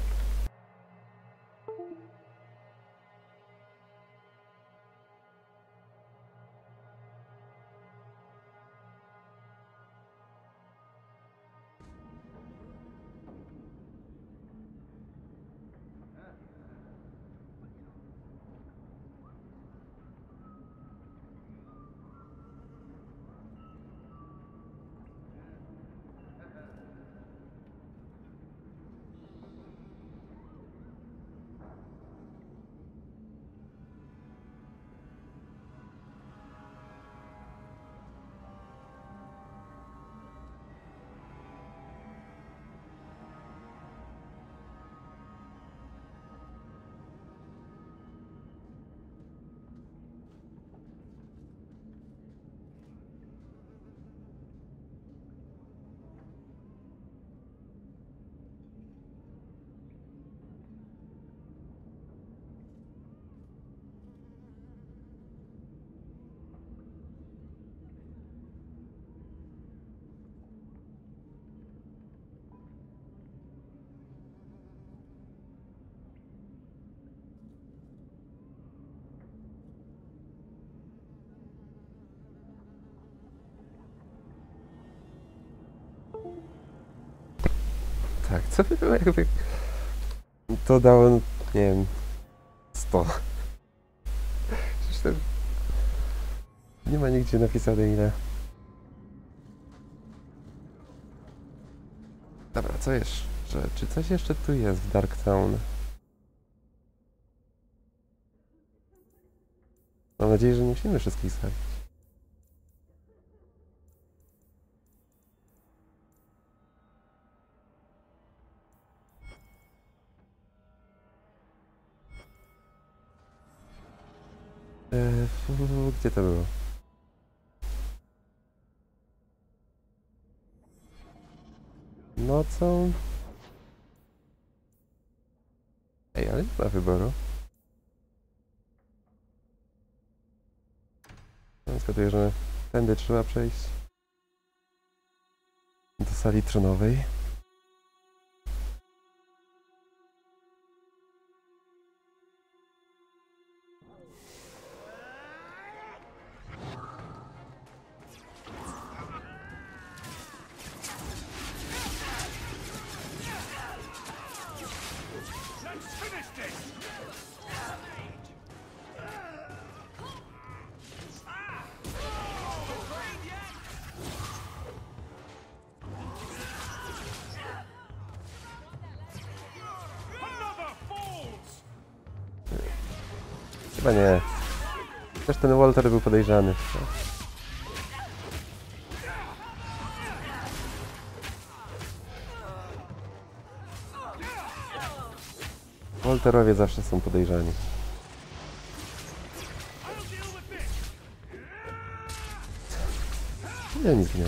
Tak, co by było jakby... To dało, nie wiem... 100. Przecież to... Nie ma nigdzie napisane ile. Dobra, co jeszcze? Czy coś jeszcze tu jest w Darktown? Mam nadzieję, że nie musimy wszystkich zabić. Gdzie to było? Nocą? Ej, ale nie ma wyboru. Zgaduję, że tędy trzeba przejść do sali tronowej. Chyba nie. Też ten Walter był podejrzany. Walterowie zawsze są podejrzani. Nie, nic nie.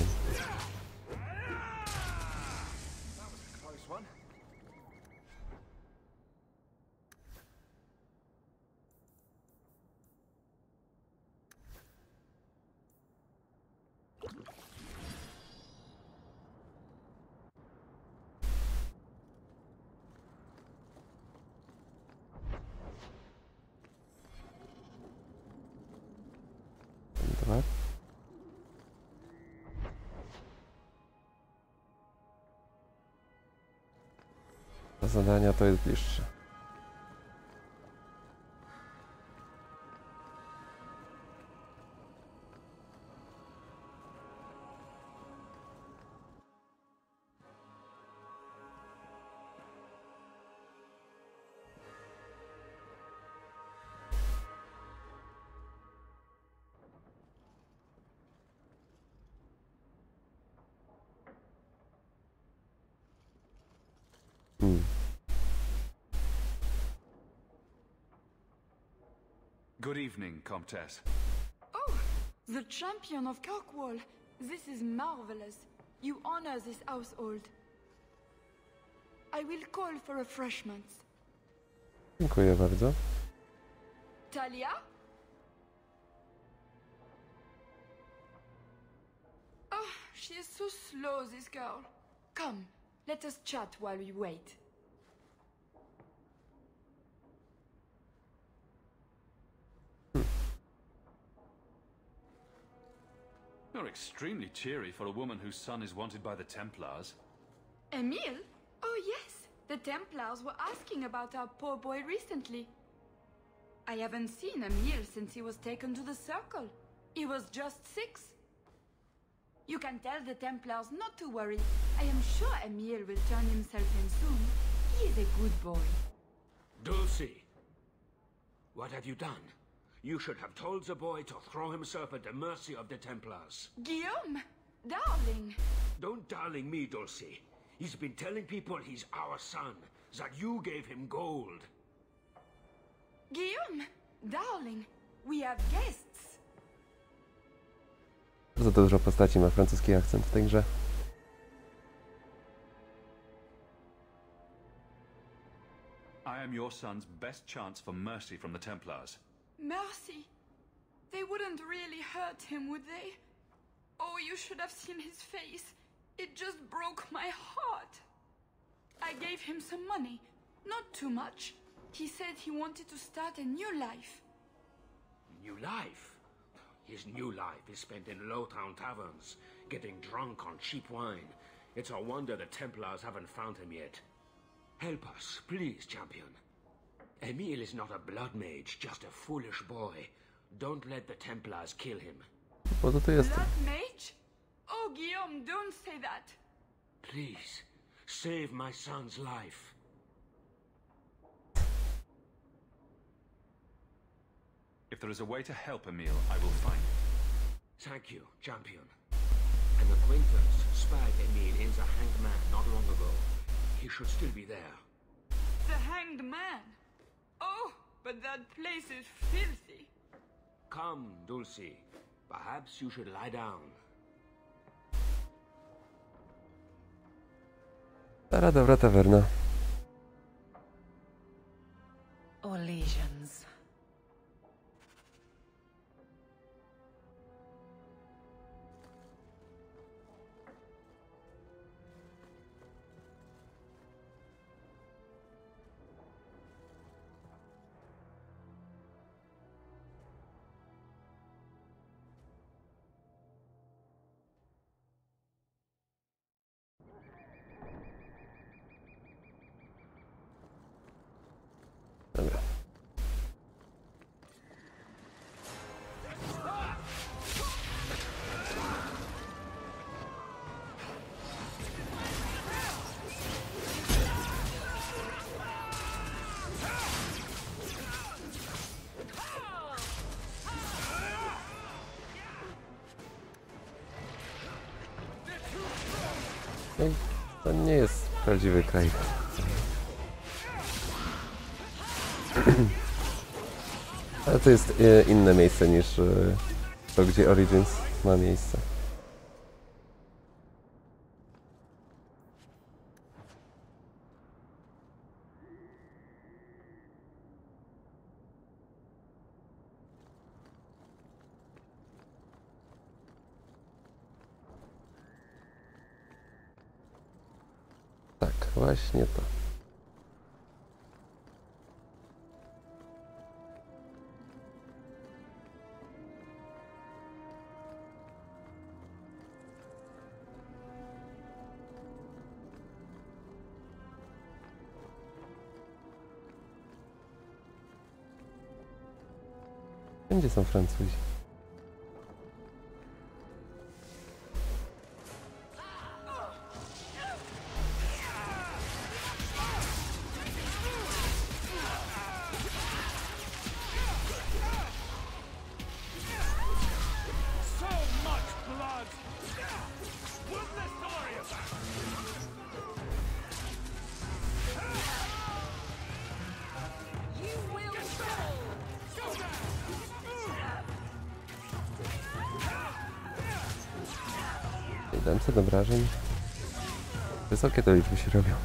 Dobra. Do zadania to jest bliższe. Good evening, Comtesse. Oh, the champion of Kirkwall. This is marvelous. You honor this household. I will call for refreshments. Dziękuję bardzo. Talia? Oh, she is so slow, this girl. Come, Let us chat while we wait. You're extremely cheery for a woman whose son is wanted by the Templars. Emile? Oh yes, the Templars were asking about our poor boy recently. I haven't seen Emile since he was taken to the Circle. He was just 6. You can tell the Templars not to worry. I am sure Emile will turn himself in soon. He is a good boy. Dulcie, what have you done? You should have told the boy to throw himself at the mercy of the Templars. Guillaume! Darling! Don't darling me, Dulcie. He's been telling people he's our son, that you gave him gold. Guillaume! Darling! We have guests! Bardzo dużo postaci ma francuski akcent w tej grze. I am your son's best chance for mercy from the Templars. Mercy? They wouldn't really hurt him, would they? Oh, you should have seen his face. It just broke my heart. I gave him some money. Not too much. He said he wanted to start a new life. New life? His new life is spent in low-town taverns, getting drunk on cheap wine. It's a wonder the Templars haven't found him yet. Help us, please, champion. Emile is not a blood mage, just a foolish boy. Don't let the Templars kill him. Po to tu jestem. Blood mage? Oh, Guillaume, don't say that. Please, save my son's life. If there is a way to help Emile, I will find it. Thank you, champion. An acquaintance spied Emile in the Hanged Man not long ago. He should still be there. The Hanged Man? Oh, but that place is filthy. Come, Dulcie. Perhaps you should lie down. Stara, dobra tawerna. Or lesions. Dobra. To nie jest prawdziwy kraj. Ale to jest inne miejsce niż to, gdzie Origins ma miejsce. Tak, właśnie to. Gdzie są Francuzi? Dam sobie do wrażeń. Wysokie to liczby się robią.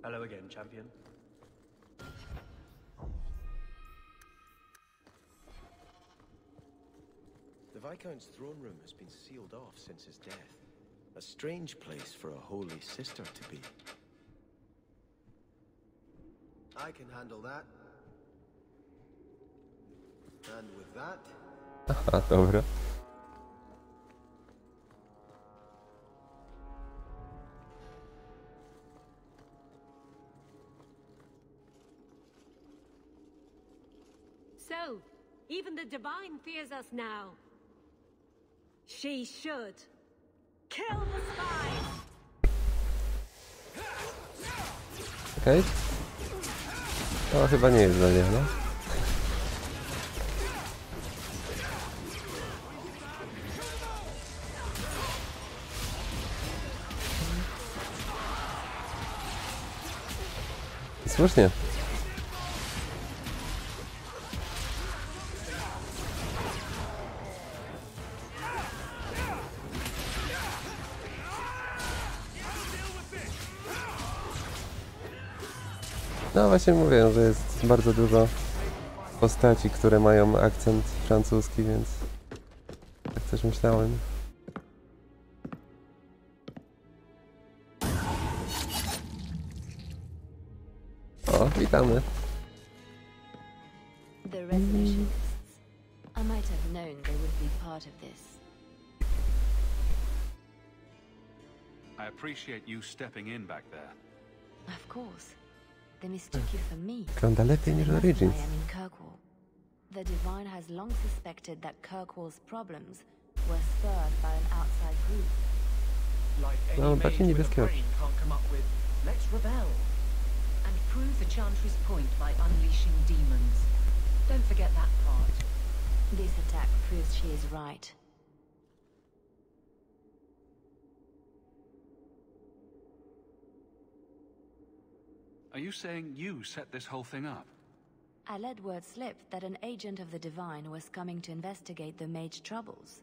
Hello again, champion. The Viscount's throne room has been sealed off since his death. A strange place for a holy sister to be. I can handle that. And with that... Aha, dobra. So, even the Divine fears us now. She should. Kill the spies! Okej. To chyba nie jest za wiele. Słusznie. No właśnie mówię, że jest bardzo dużo postaci, które mają akcent francuski, więc tak też myślałem. O, witamy. The resolutionists. I might have known they would be part of this. I appreciate you stepping in back there. Of course. They mistook you for me. Wygląda lepiej niż Origins. I am in Kirkwall. The Divine has long suspected that Kirkwall's problems were spurred by an outside group. No, bardziej niebieskie oczy. Can't come up with, let's rebel. And prove the Chantry's point by unleashing demons. Don't forget that part. This attack proves she is right. Are you saying you set this whole thing up? I let word slip that an agent of the Divine was coming to investigate the mage troubles.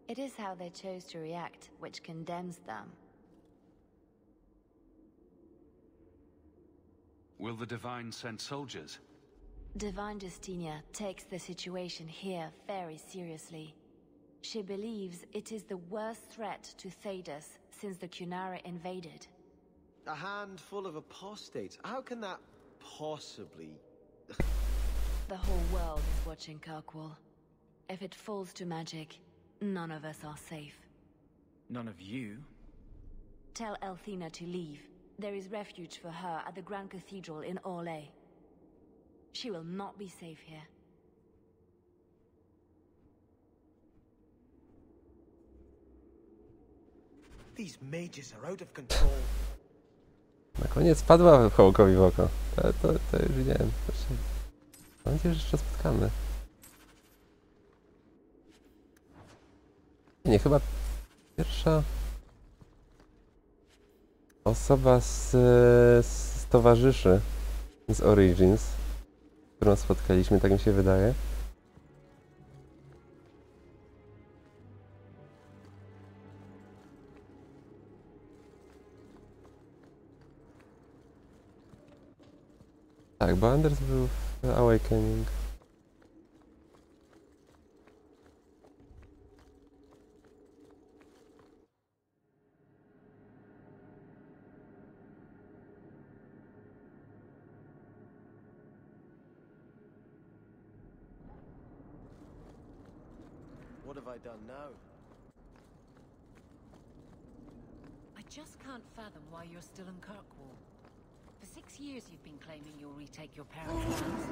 It is how they chose to react, which condemns them. Will the Divine send soldiers? Divine Justinia takes the situation here very seriously. She believes it is the worst threat to Thedas since the Cunara invaded. A handful of apostates. How can that possibly... The whole world is watching Kirkwall. If it falls to magic, none of us are safe. None of you? Tell Elthina to leave. There is refuge for her at the Grand Cathedral in Orlais. She will not be safe here. These mages are out of control. Na koniec padła Hołkowi w oko. To już widziałem. Mam nadzieję, że jeszcze spotkamy. Nie, chyba pierwsza osoba z towarzyszy z Origins, którą spotkaliśmy, tak mi się wydaje. Tak, bo Anders był w Awakening. What have I done now? I just can't fathom why you're still in Kirkwall. For 6 years you've been claiming you'll retake your parents' lands.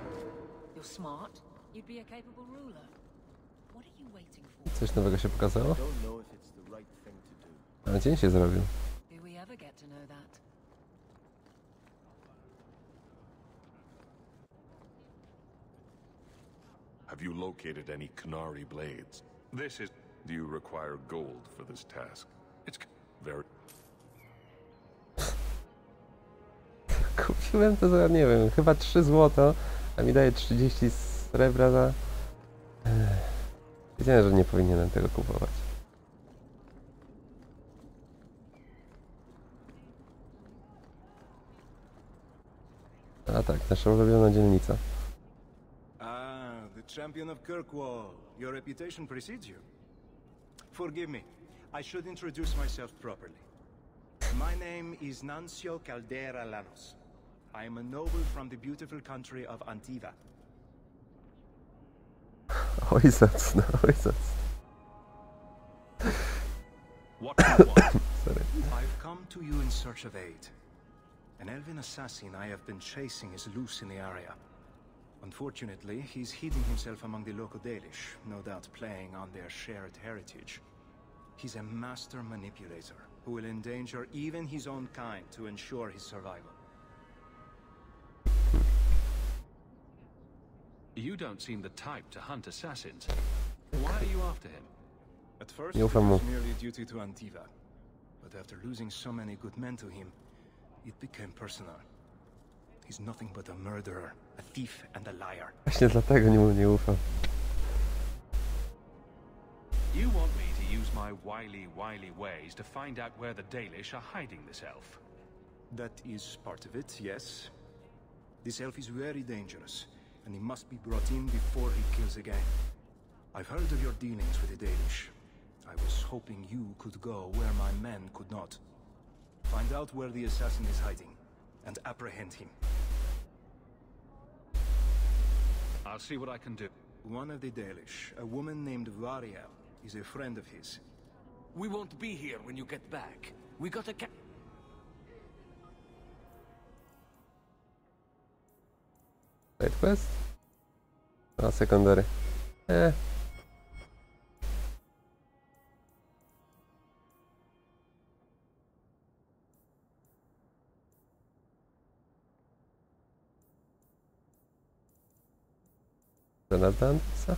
You're smart. You'd be a capable ruler. What are you waiting for? Coś nowego się pokazało? I don't know if it's the right thing to do. Ale dzień się zrobił. Do we ever get to know that? Have you located any Canary blades? This is... Do you require gold for this task? It's very... Kupiłem to za, nie wiem, chyba 3 złota, a mi daje 30 srebra za... Wiedziałem, że nie powinienem tego kupować. A tak, nasza ulubiona dzielnica. Ah, the champion of Kirkwall. Your reputation precedes you. Forgive me. I should introduce myself properly. My name is Nancio Caldera Lanos. I am a noble from the beautiful country of Antiva. Ojciec, no ojciec. What do you want? Sorry. I've come to you in search of aid. An elven assassin I have been chasing is loose in the area. Unfortunately, he's hiding himself among the local Dalish, no doubt playing on their shared heritage. He's a master manipulator who will endanger even his own kind to ensure his survival. You don't seem the type to hunt assassins. Why are you after him? At first, it was merely duty to Antiva. But after losing so many good men to him, it became personal. He's nothing but a murderer, a thief, and a liar. Właśnie dlatego nie ufam. You want me to use my wily ways to find out where the Dalish are hiding this elf? That is part of it, yes. This elf is very dangerous, and he must be brought in before he kills again. I've heard of your dealings with the Dalish. I was hoping you could go where my men could not. Find out where the assassin is hiding, and apprehend him. I'll see what I can do. One of the Dalish, a woman named Variel, is a friend of his. We won't be here when you get back. We got a Side quest? A, secondary. Renadance?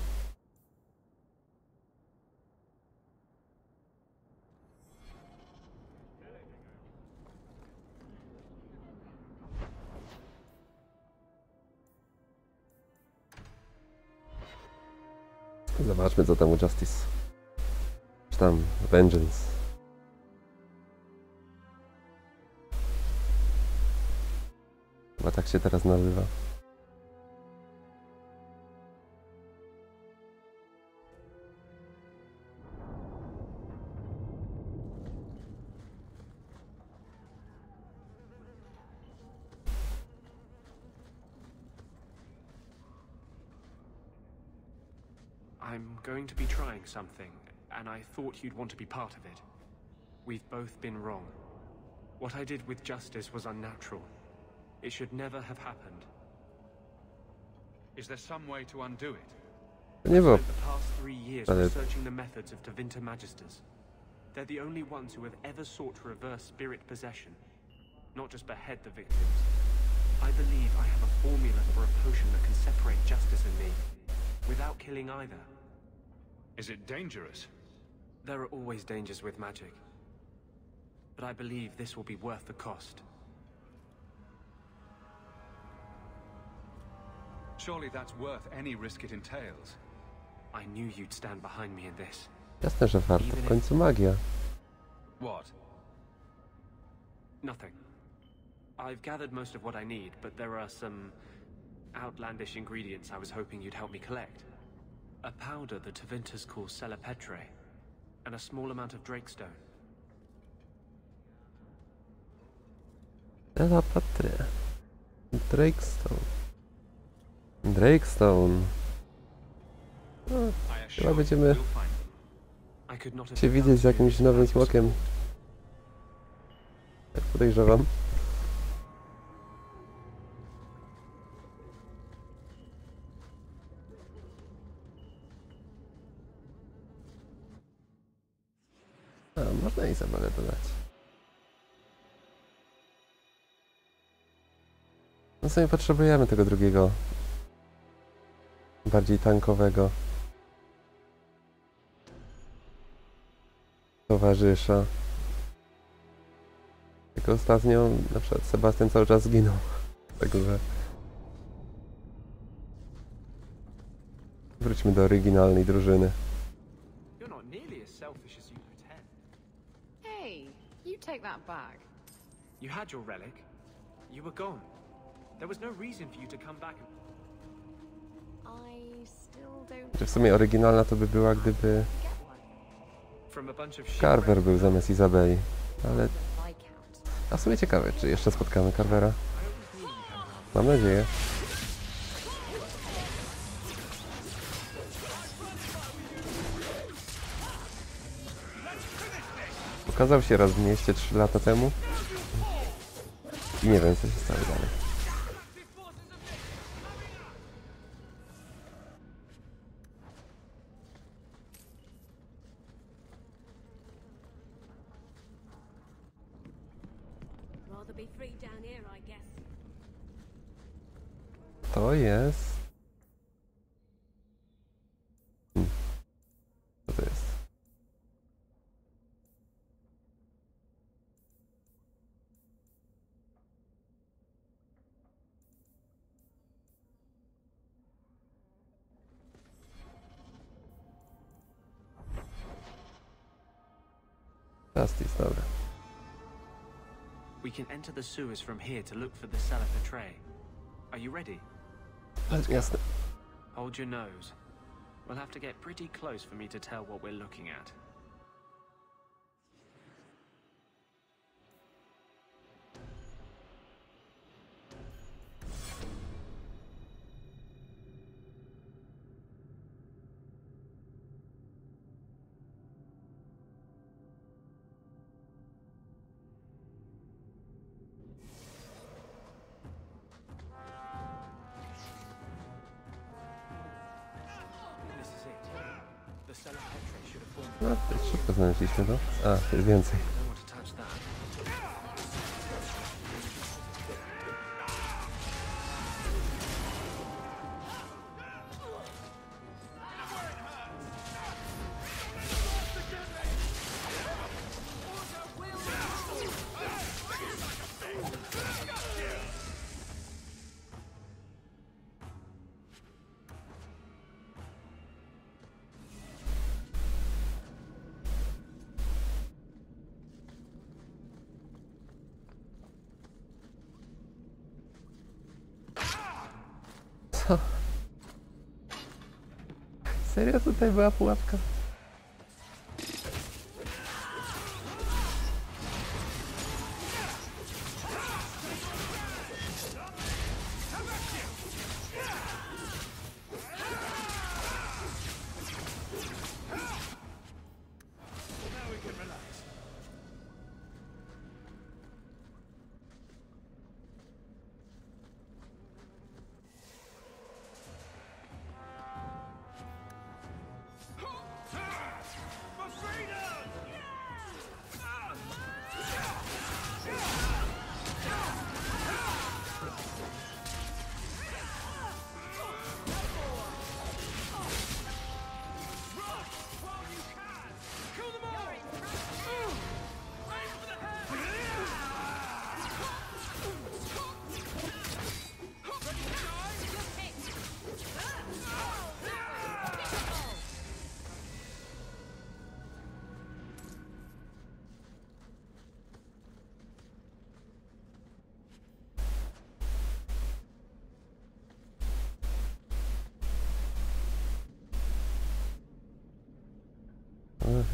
Zobaczmy, co tam u Justice. Czy tam Vengeance. Chyba tak się teraz nazywa. I'm going to be trying something, and I thought you'd want to be part of it. We've both been wrong. What I did with Justice was unnatural. It should never have happened. Is there some way to undo it? Nie było. I've spent the past 3 years researching the methods of da2 Magisters. They're the only ones who have ever sought to reverse spirit possession, not just behead the victims. I believe I have a formula for a potion that can separate Justice and me, without killing either. Is it dangerous? There are always dangers with magic. But I believe this will be worth the cost. Surely that's worth any risk it entails. I knew you'd stand behind me in this. Jasne, że warto. W końcu magia. What? Nothing. I've gathered most of what I need, but there are some outlandish ingredients I was hoping you'd help me collect. A powder the Tevinter call Celepetre, and a small amount of Drakestone. Celepetre. Drakestone. Drakestone. No, chyba będziemy się widzieć z jakimś nowym smokiem. Tak podejrzewam. Można Izabelę dodać. No sobie potrzebujemy tego drugiego, bardziej tankowego towarzysza. Tylko ostatnio na przykład Sebastian cały czas zginął. Także wróćmy do oryginalnej drużyny. Hey, you take that back. You had your relic. You were gone. There was no reason for you to come back. I still don't... Czy w sumie oryginalna to by była, gdyby Carver był zamiast Izabeli, ale... A w sumie ciekawe, czy jeszcze spotkamy Carvera. Mam nadzieję. Pokazał się raz w mieście 3 lata temu i nie wiem, co się stało dalej. To jest... Co to jest? Justice, dobra. We can enter the sewers from here to look for the cellar for Trey. Are you ready? Jasne. Hold your nose. We'll have to get pretty close for me to tell what we're looking at. No, to szybko znaleźliśmy to. A, jest więcej. Co? Serio tutaj była pułapka?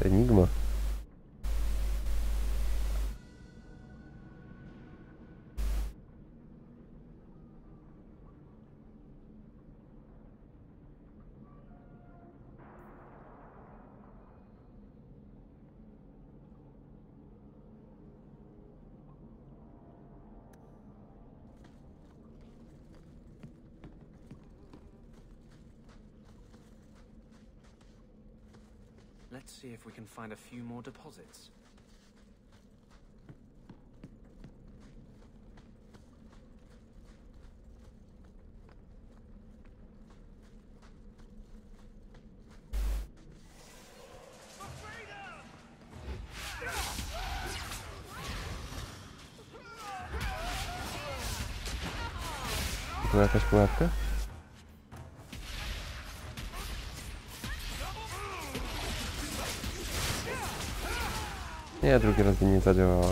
Enigma. Let's see if we can find a few more deposits. Była jakaś pułapka? Nie, drugi raz by nie zadziałała.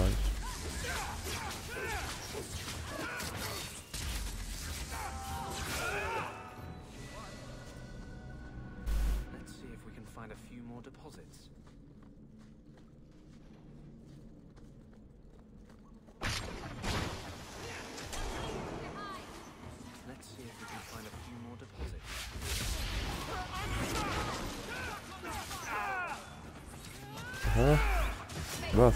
Aha. Boss.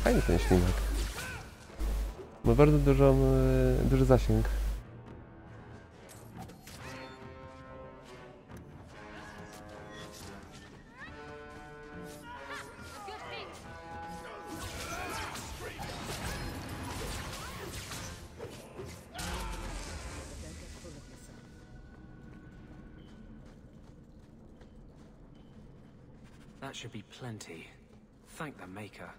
Fajny ten ślimak. Ma bardzo duży zasięg. That should be plenty. Thank the Maker.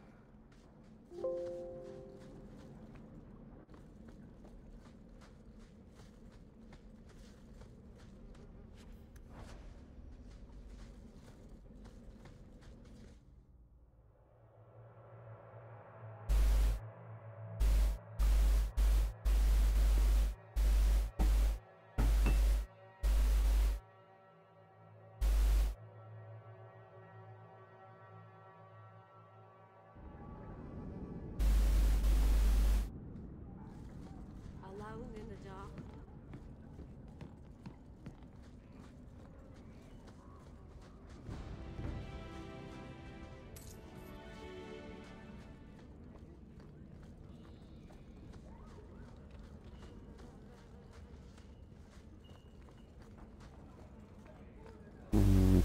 Alone in the dark.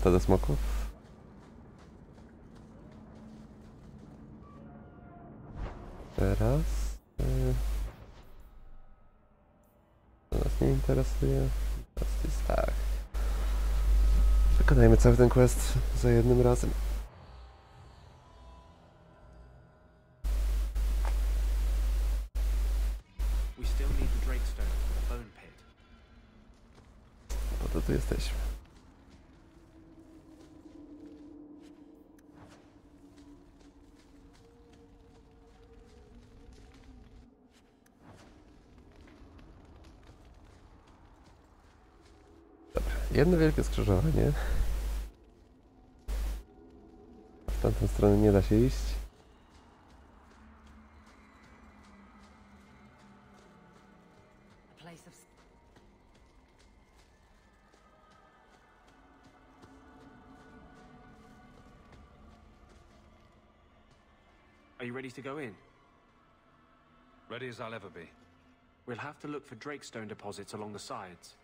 To do smoków. Teraz... To nas nie interesuje. Teraz jest tak. Wykonajmy cały ten quest za jednym razem. We still need the Drakestone for the bone pit. Po to tu jesteśmy. Dobra, jedno wielkie skrzyżowanie. W tamtą stronę nie da się iść. Are you ready to go in? Ready as I'll ever be. We'll have to look for Drakestone deposits along the sides.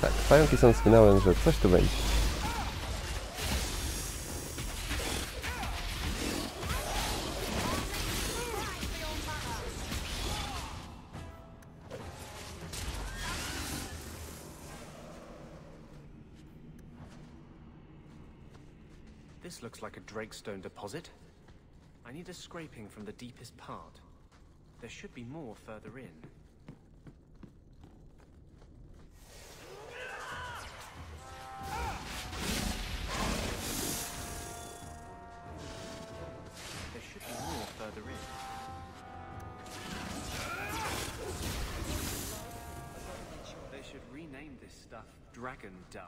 Tak, pająki są sygnałem, że coś tu będzie. This looks like a Drakestone deposit. I need a scraping from the deepest part. There should be more further in. There should be more further in. They should rename this stuff Dragon Dung.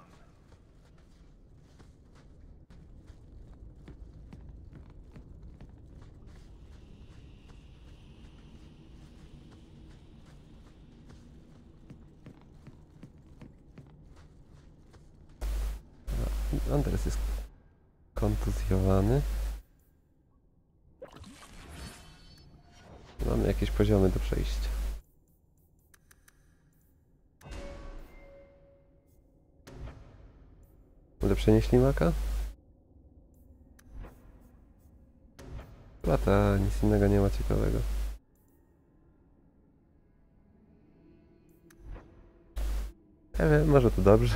Anders jest kontuzjowany. Mamy jakieś poziomy do przejścia. Ulepszenie ślimaka? Chyba ta, nic innego nie ma ciekawego. Nie wiem, może to dobrze.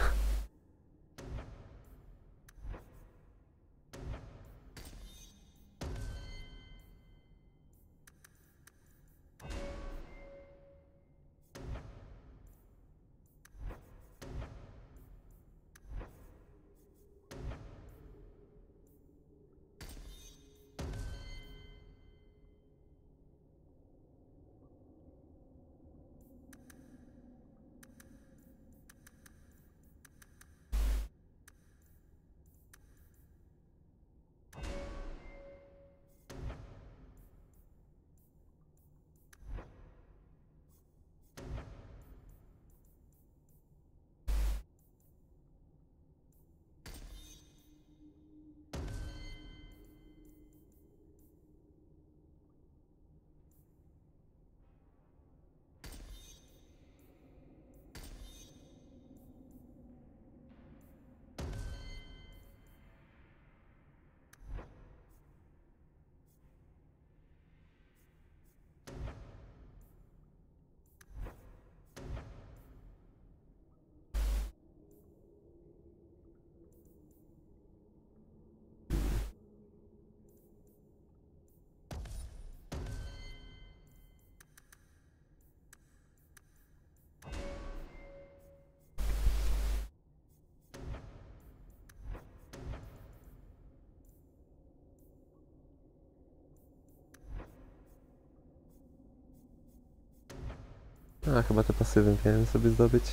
A, chyba te pasywy miałem sobie zdobyć.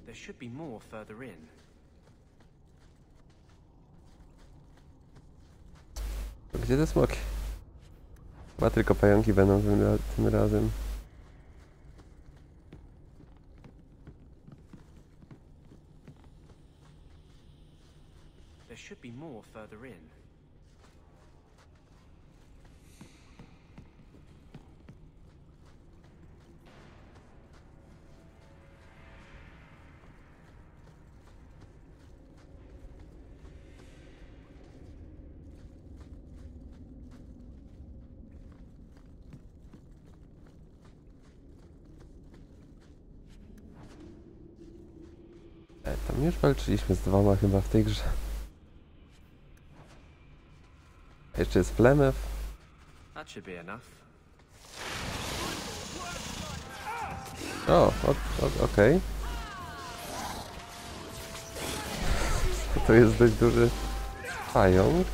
There should be more further in. Gdzie te smoki? Chyba tylko pająki będą tym razem. There should be more further in. Tam już walczyliśmy z 2 chyba w tej grze. A jeszcze jest Flemew. That should be enough. O, okej. To jest dość duży pająk.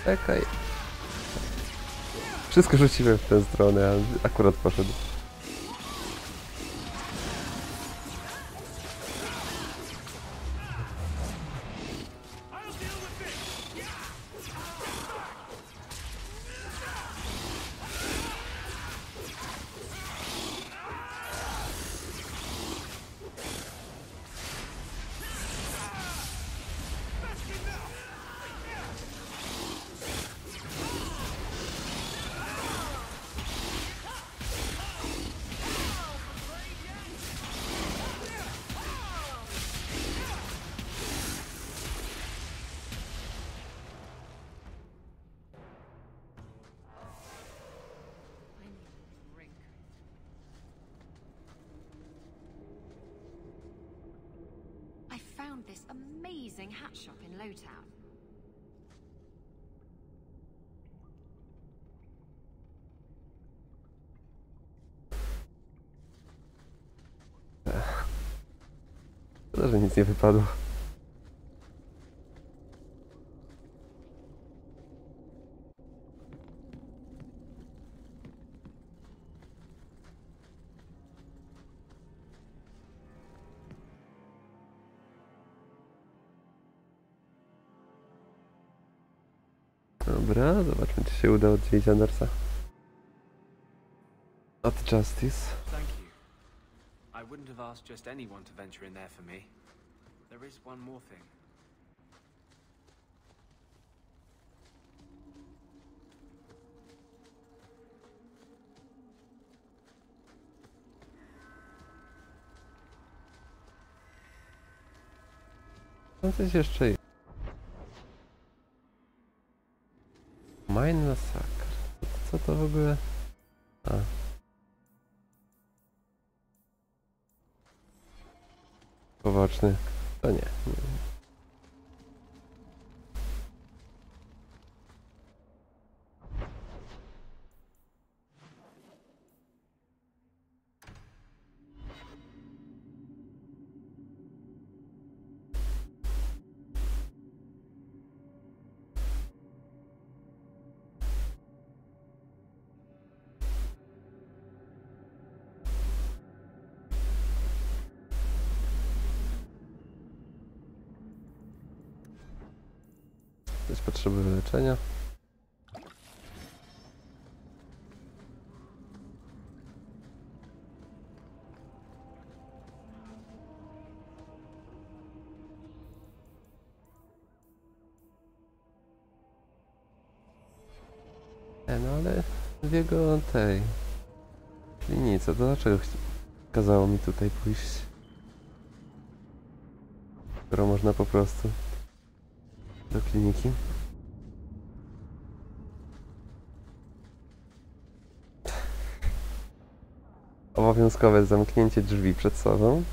Czekaj. Wszystko rzuciłem w tę stronę, a akurat poszedł. Found this amazing hat shop in Lowtown. Szkoda, że nic nie wypadło. Dobra, zobaczmy, czy się uda oddzielić Andersa od Justice. Thank you. I wouldn't have asked just anyone to venture in there for me. There is one more thing. No coś jeszcze jest. Mine Massacre. Co to w ogóle? A. Poboczny. To nie. Ktoś potrzebuje leczenia. No ale w jego tej klinice, to dlaczego kazało mi tutaj pójść? Skoro można po prostu do kliniki. Obowiązkowe zamknięcie drzwi przed sobą.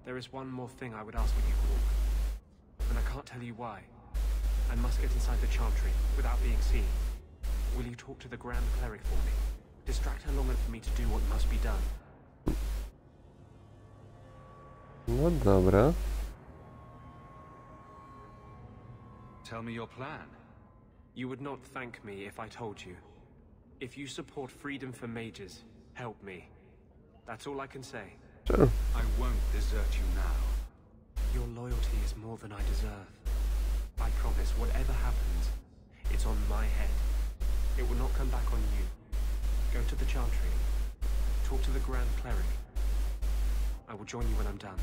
There is one more thing I would ask of you, Quark, and I can't tell you why. I must get inside the Chantry without being seen. Will you talk to the Grand Cleric for me? Distract her long enough for me to do what must be done. No dobra. Tell me your plan. You would not thank me if I told you. If you support freedom for mages, help me. That's all I can say. Sure. I won't desert you now. Your loyalty is more than I deserve. I promise, whatever happens, it's on my head. It will not come back on you. Go to the Chantry. Talk to the Grand Cleric. I will join you when I'm done.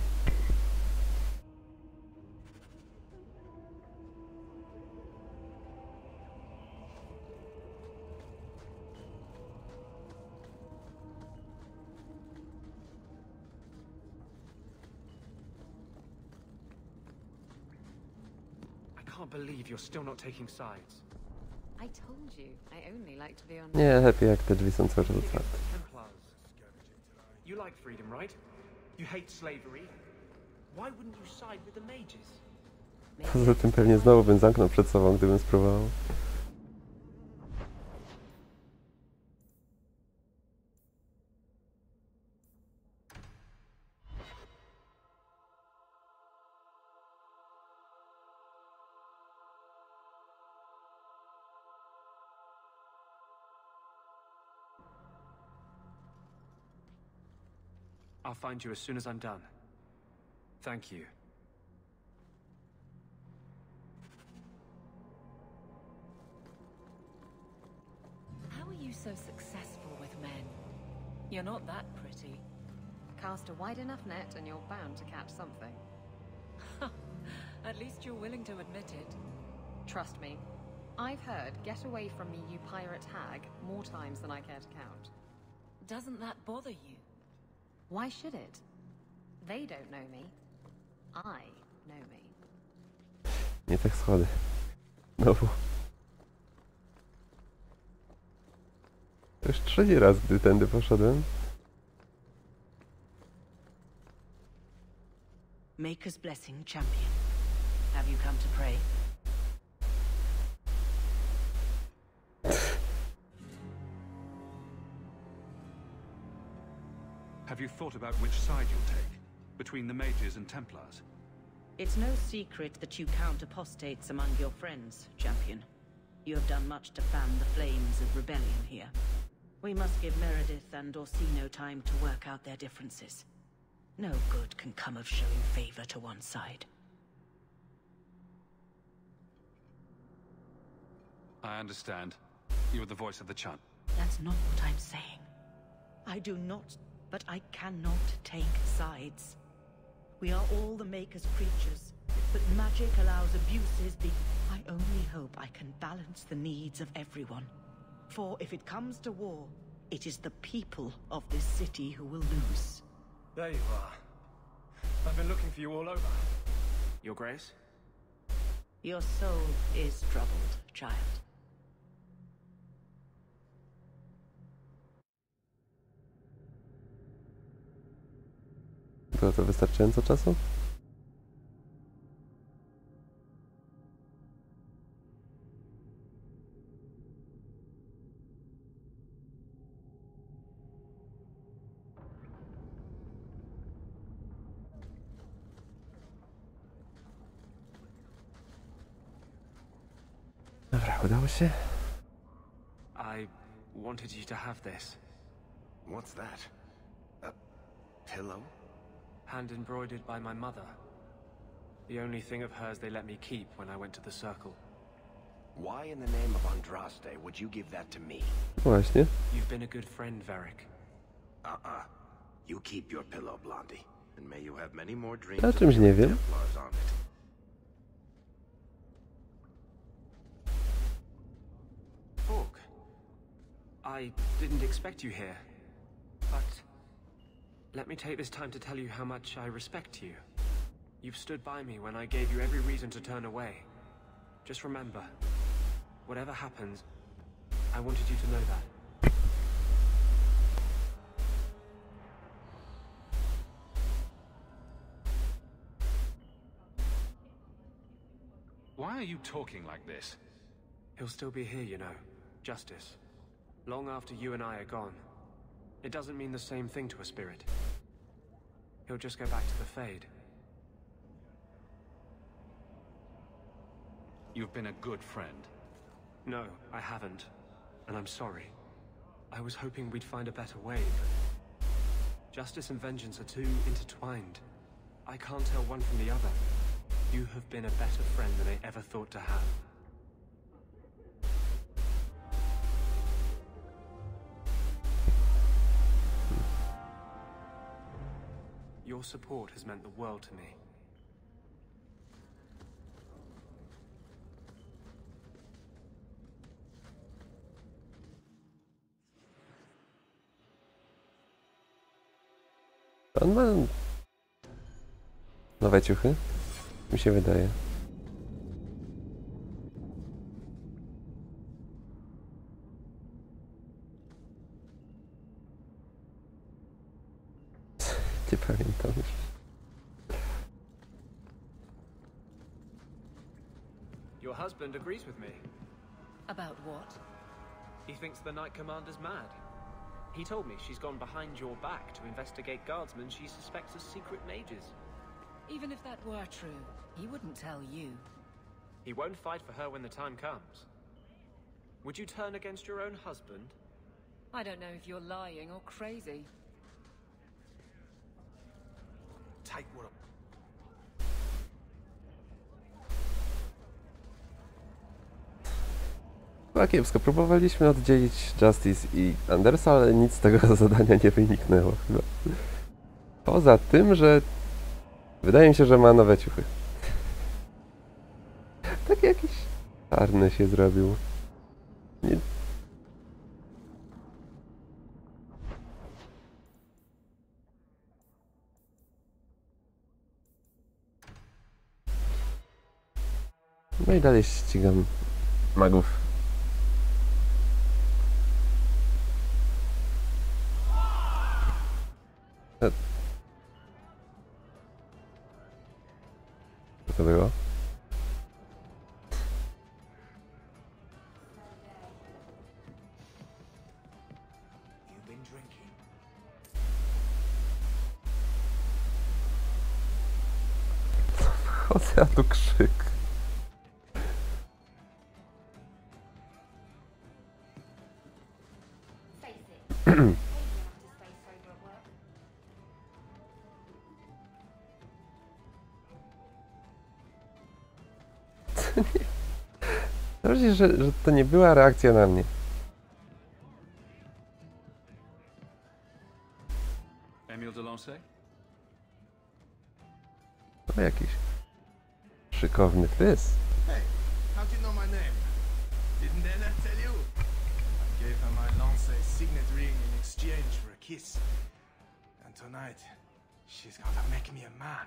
I can't believe you're still not taking sides. I told you, I only like to be on... Nie, lepiej jak te drzwi są cały czas otwarte. You like freedom, right? You hate slavery. Why wouldn't you side with the mages? Poza tym pewnie znowu bym zamknął przed sobą, gdybym spróbował. I'll find you as soon as I'm done. Thank you. How are you so successful with men? You're not that pretty. Cast a wide enough net and you're bound to catch something. At least you're willing to admit it. Trust me. I've heard, "Get away from me, you pirate hag," more times than I care to count. Doesn't that bother you? Why should it? They don't know me. I know me. Nie tak schody. Znowu. To już trzeci raz, gdy tędy poszedłem. Maker's blessing, champion. Have you come to pray? Have you thought about which side you'll take? Between the mages and Templars? It's no secret that you count apostates among your friends, champion. You have done much to fan the flames of rebellion here. We must give Meredith and Orsino time to work out their differences. No good can come of showing favor to one side. I understand. You are the voice of the Chun. That's not what I'm saying. I do not, but I cannot take sides. We are all the Maker's creatures, but magic allows abuses I only hope I can balance the needs of everyone. For if it comes to war, it is the people of this city who will lose. There you are. I've been looking for you all over. Your Grace? Your soul is troubled, child. Było to wystarczająco czasu? Dobra, udało się. I wanted you to have this. What's that? A pillow? Hand embroidered by my mother. The only thing of hers they let me keep when I went to the circle. Why in the name of Andraste would you give that to me? Właśnie. You've been a good friend, Varric. You keep your pillow, Blondie. And may you have many more dreams O czymś nie wiem. Templars on it. Orc. I didn't expect you here. But let me take this time to tell you how much I respect you. You've stood by me when I gave you every reason to turn away. Just remember, whatever happens, I wanted you to know that. Why are you talking like this? He'll still be here, you know. Justice. Long after you and I are gone. It doesn't mean the same thing to a spirit. He'll just go back to the Fade. You've been a good friend. No, I haven't. And I'm sorry. I was hoping we'd find a better way, but justice and vengeance are too intertwined. I can't tell one from the other. You have been a better friend than I ever thought to have. Your support has meant the world to me. On ma nowe ciuchy, mi się wydaje. Nie pamiętam już. Your husband agrees with me. About what? He thinks the Knight Commander's mad. He told me she's gone behind your back to investigate guardsmen she suspects as secret mages. Even if that were true, he wouldn't tell you. He won't fight for her when the time comes. Would you turn against your own husband? I don't know if you're lying or crazy. Take what Chyba kiepsko. Próbowaliśmy oddzielić Justice i Andersa, ale nic z tego zadania nie wyniknęło chyba. Poza tym, że wydaje mi się, że ma nowe ciuchy. Tak jakiś czarny się zrobił. Nie... No i dalej ścigam magów. Co to było? Wchodzę, a tu krzyk. To Dobrze, że to nie była reakcja na mnie. Emile Delancey? To jakiś szykowny fys. Hey, how do you know my name? Didn't Anna tell you? I gave her my Lancey signet ring in exchange for a kiss. And tonight, she's gonna make me a man.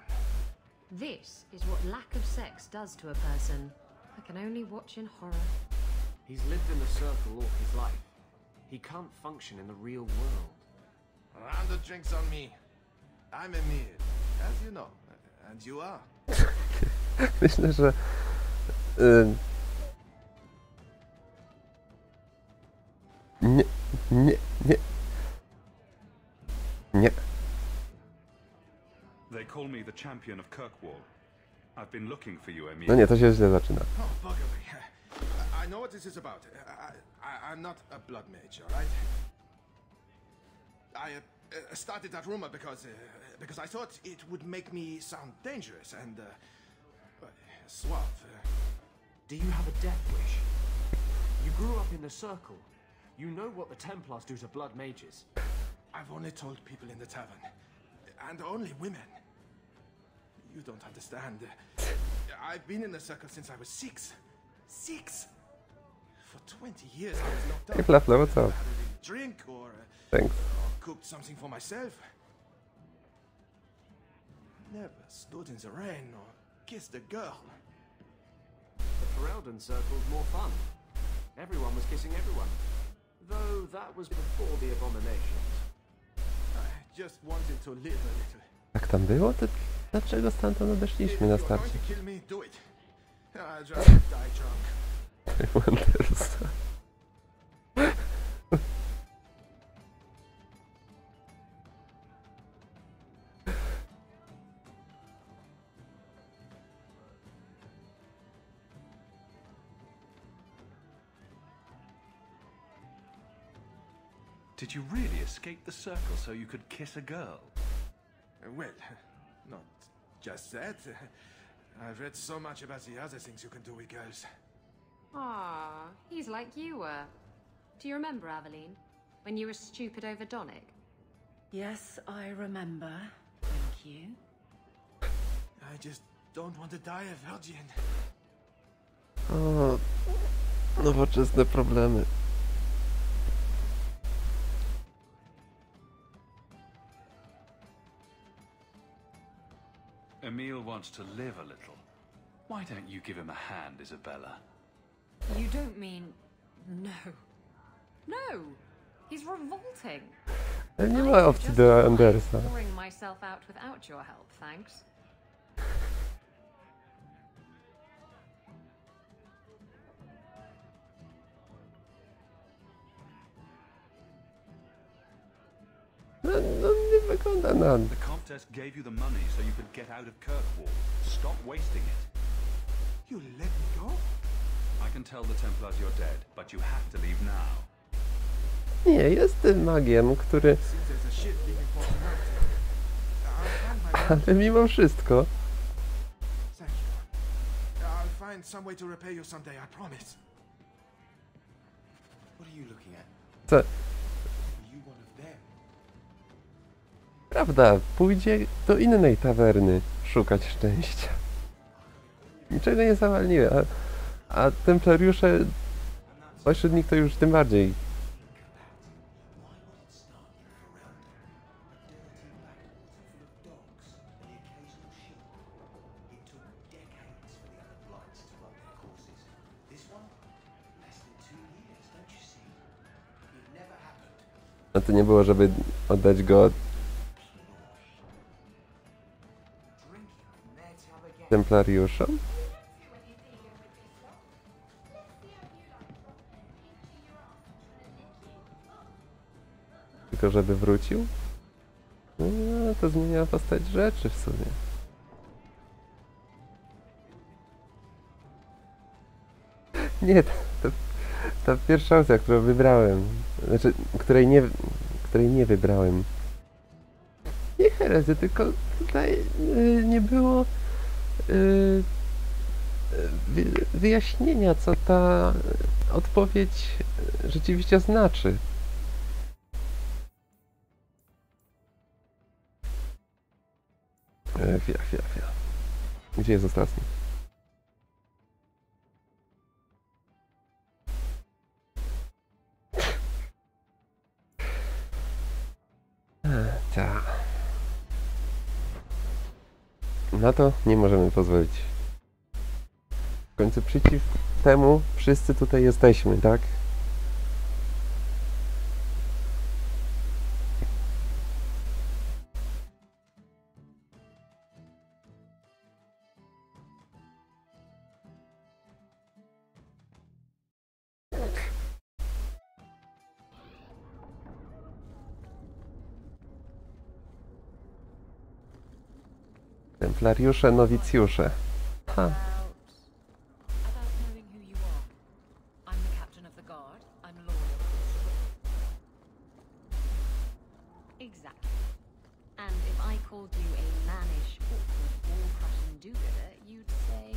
This is what lack of sex does to a person. I can only watch in horror. He's lived in the circle all his life. He can't function in the real world. Round of drinks on me. I'm Emile, as you know. And you are. Myślę, że nie. They call me the champion of Kirkwall. I've been looking for you, Emile. No nie, to się źle zaczyna. Oh, bugger me. I know what this is about. I'm not a blood mage, all right? I started that rumor because I thought it would make me sound dangerous and suave. Do you have a death wish? You grew up in the circle. You know what the Templars do to blood mages. I've only told people in the tavern, and only women. You don't understand. I've been in the circle since I was 6. 6. For 20 years I was locked up. Hey, Fluffler, what's up? Drink or Thanks. Cooked something for myself. Never stood in the rain or kissed a girl. The Ferelden circle's more fun. Everyone was kissing everyone. Though that was before the abominations. I just wanted to live a little. Jak tam było, to dlaczego stamtąd odeszliśmy na starcie? Kill me, do it. I'd rather die drunk. Wandersa. Did you really escape the circle so you could kiss a girl? Well, not just that. I've read so much about the other things you can do with girls. Ah, he's like you were. Do you remember, Aveline? When you were stupid over Donick? Yes, I remember. Thank you. I just don't want to die a virgin. O, nowoczesne problemy. Emile wants to live a little. Why don't you give him a hand, Isabella? You don't mean... No. No! He's revolting. Nie ma opcji do Andersa. Pouring myself out without your help, thanks. No nie wygląda na... The Comtesse gave you the money so you could get out of Kirkwall. Stop wasting it. You let me go? I can tell the Templars you're dead, but you have to leave now. Nie, jestem magiem, który... Ale mimo wszystko... Thank you. I'll find some way to repay you someday, I promise. What are you looking at? Co? Are you one of them? Prawda, pójdzie do innej tawerny szukać szczęścia. Niczego nie zawalniłem, a templariusze... Pośrednik to już tym bardziej. A to nie było, żeby oddać go templariuszom? Tylko żeby wrócił? No, to zmienia postać rzeczy w sumie. Nie, ta pierwsza opcja, którą wybrałem, znaczy, której nie wybrałem. Nie herezy, tylko tutaj nie było wyjaśnienia, co ta odpowiedź rzeczywiście znaczy. Gdzie jest ostatni? Ta. Na to nie możemy pozwolić. W końcu przeciw temu wszyscy tutaj jesteśmy, tak? Templariusze, nowicjusze. Ha. About knowing who you are. I'm the captain of the guard. I'm loyal. Exactly. And if I called you a mannish, awkward, wall-crushing do-gooder, you'd say...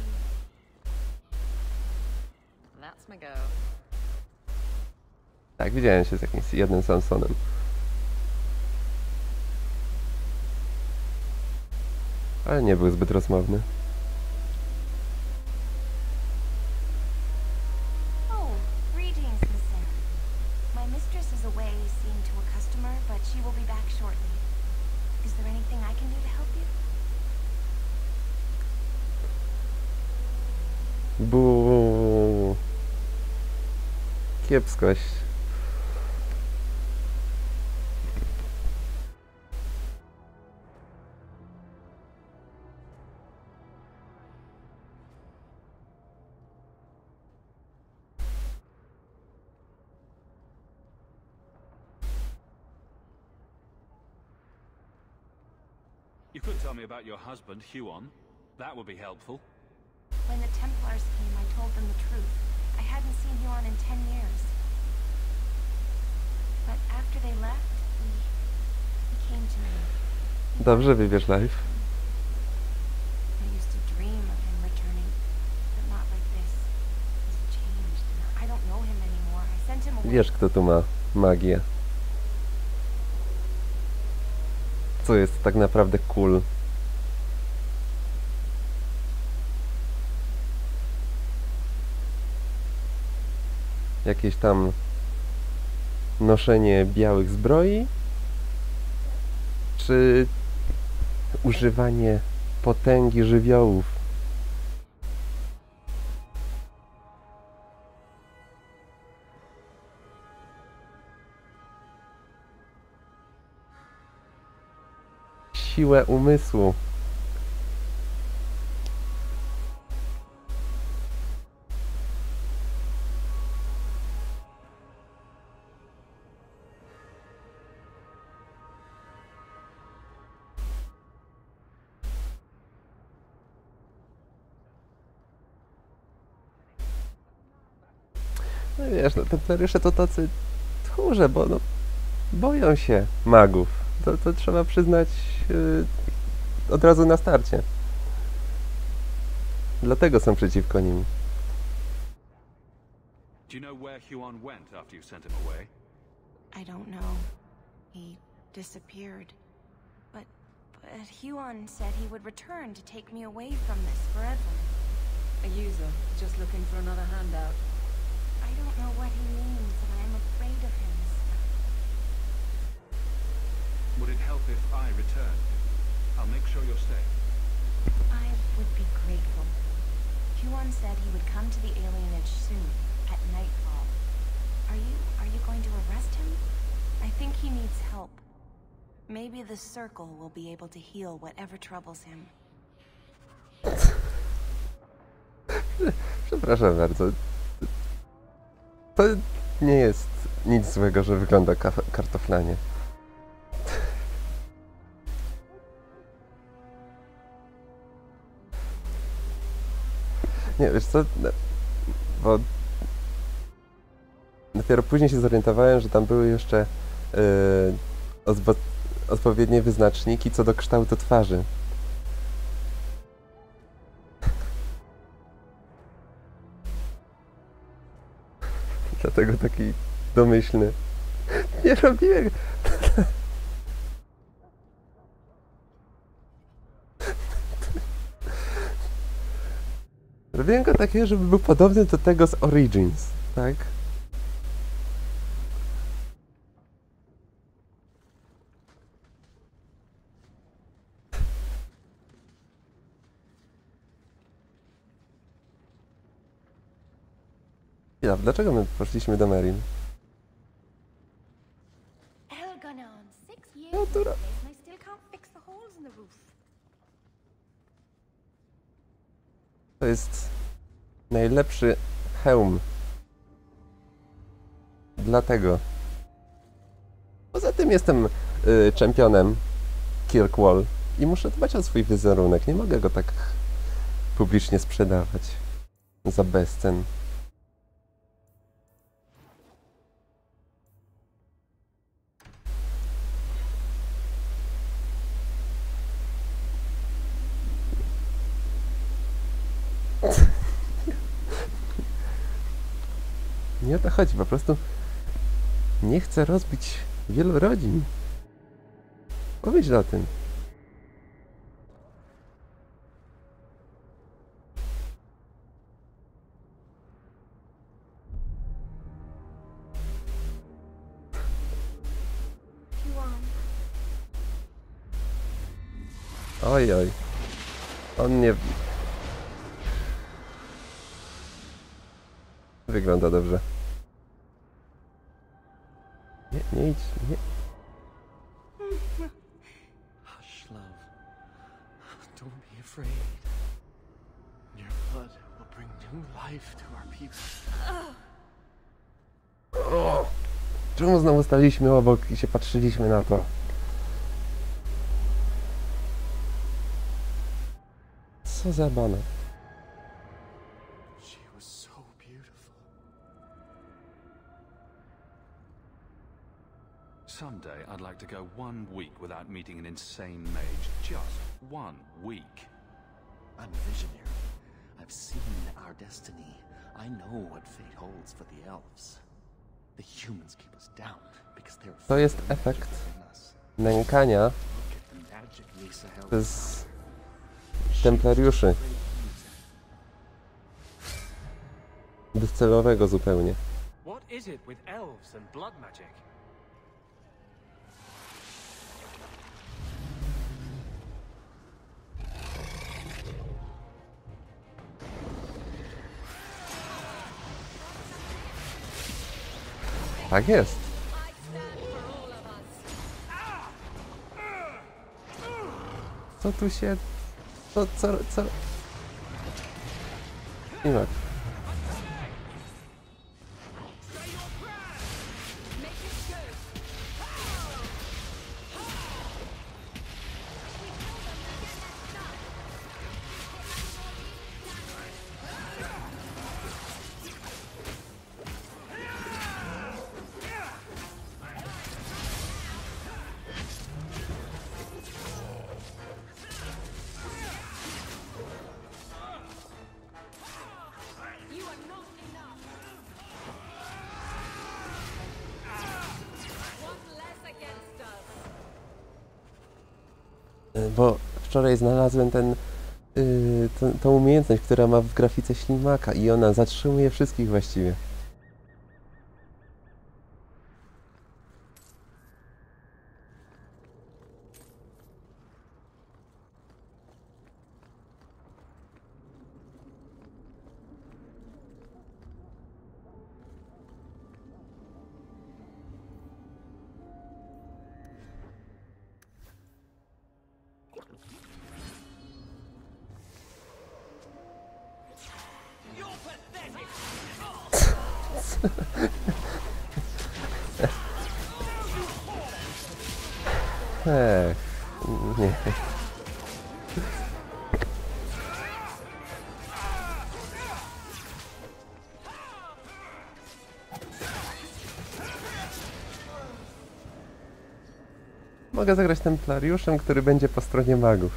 That's my go. Tak, widziałem się z jakimś jednym Samsonem. Ale nie był zbyt rozmowny. Oh, greetings, Miss Sarah. My mistress is away seeing to a customer, but she will be back shortly. Is there anything I can do to help you? Buu. Kiepskość. You could tell me about your husband, Huon. That would be helpful. When the Templars came, I told them the truth. I hadn't seen Huon in 10 years. But after they left, he came to me. Dobrze, wybierz live. I used to dream of him returning, but not like this. He's changed. I don't know him anymore. I sent him away. Wiesz, kto tu ma magię. Co jest tak naprawdę cool. Jakieś tam noszenie białych zbroi? Czy używanie potęgi żywiołów? Siłę umysłu. No wiesz, no templariusze to tacy tchórze, bo no, boją się magów. To trzeba przyznać od razu na starcie. Dlatego są przeciwko nim. Do you know where Huon went after you sent him away? I don't know. He disappeared. But Huon said he would return to take me away from this forever. A user, just looking for another handout. I don't know what he means, and I am afraid of him. Would it help if I returned? I'll make sure you're safe. I would be grateful. Huon said he would come to the alienage soon, at nightfall. Are you going to arrest him? I think he needs help. Maybe the circle will be able to heal whatever troubles him. Przepraszam bardzo. To nie jest nic złego, że wygląda kartoflanie. Nie, wiesz co, bo dopiero później się zorientowałem, że tam były jeszcze odpowiednie wyznaczniki co do kształtu twarzy. Dlatego taki domyślny. Nie robiłem... Robiłem go takiego, żeby był podobny do tego z Origins, tak? Ja, dlaczego my poszliśmy do Merin? Natura. To jest najlepszy hełm. Dlatego. Poza tym jestem czempionem Kirkwall i muszę dbać o swój wizerunek. Nie mogę go tak publicznie sprzedawać za bezcen. Nie o to chodzi, po prostu nie chcę rozbić wielu rodzin. Pomyśl o tym. Oj, oj. On nie... Wygląda dobrze. Nie, nie idź, nie. Hush, love. Don't be afraid. Your blood will bring new life to our people. O! Czemu znowu staliśmy obok i się patrzyliśmy na to? Co za bana? Someday I'd like to go 1 week without meeting an insane mage. Just 1 week. I'm a visionary. I've seen our destiny. I know what fate holds for the elves. The humans keep us down because they're... To jest efekt nękania przez templariuszy. Bezcelowego zupełnie. What is it with elves and blood magic? Tak jest. Co tu się... Co... Nie ma. Bo wczoraj znalazłem tą umiejętność, która ma w grafice ślimaka i ona zatrzymuje wszystkich właściwie. Nie. Mogę zagrać templariuszem, który będzie po stronie magów.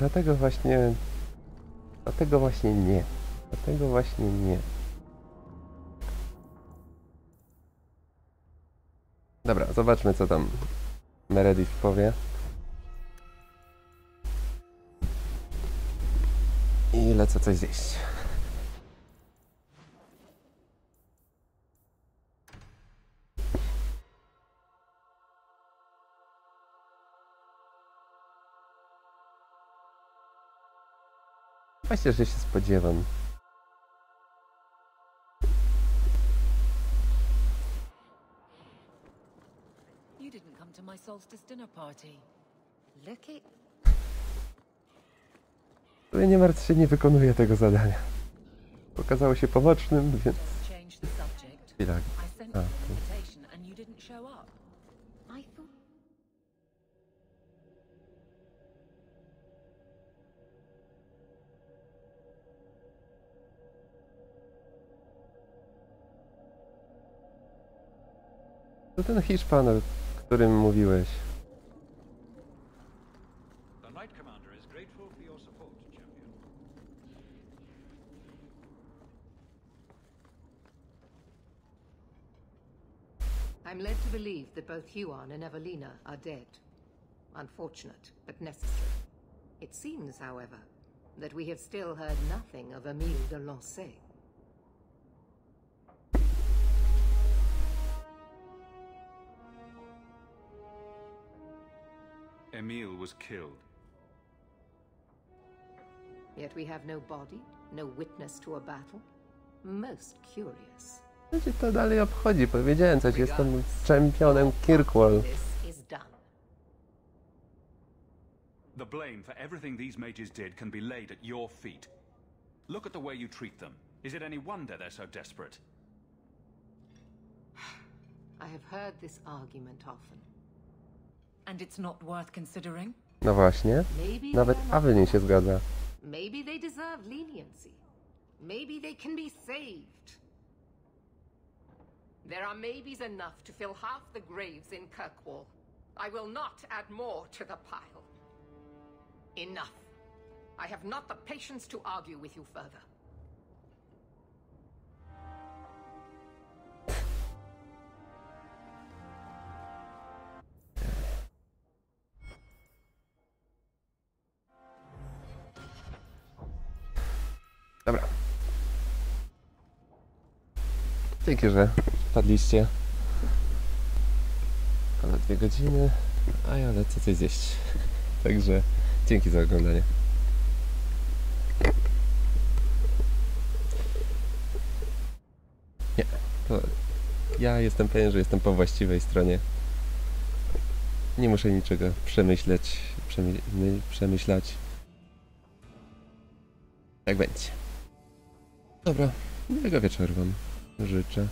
Dlatego właśnie nie. Dlatego właśnie nie. Dobra, zobaczmy co tam Meredith powie. I lecę coś zjeść. Właśnie, że się spodziewam. You didn't come to my solstice dinner party. Look it. Nie martw się, nie wykonuję tego zadania. Okazało się pobocznym, więc... Chwila. A, tu. To ten Hiszpan, o którym mówiłeś. I'm led to believe that both Huon and Evelina are dead. Unfortunate, but necessary. It seems, however, that we have still heard nothing of Emile de Lancey. Emile was killed. Yet we have no body, no witness to a battle. Most curious. Co cię to dalej obchodzi? Powiedziałem coś, jestem czempionem Kirkwall. The blame for everything these mages did can be laid at your feet. Look at the way you treat them. Is it any wonder they're so desperate? I have heard this argument often. And it's not worth considering? No właśnie. Nawet Evelyn się zgadza. Maybe they deserve leniency. Maybe they can be saved. There are maybes enough to fill half the graves in Kirkwall. I will not add more to the pile. Enough. I have not the patience to argue with you further. Dobra. Dzięki, że wpadliście. Ponad 2 godziny, a ja lecę coś zjeść. Także dzięki za oglądanie. Nie, to ja jestem pewien, że jestem po właściwej stronie. Nie muszę niczego przemyślać. Jak będzie. Dobra, miłego wieczoru wam życzę.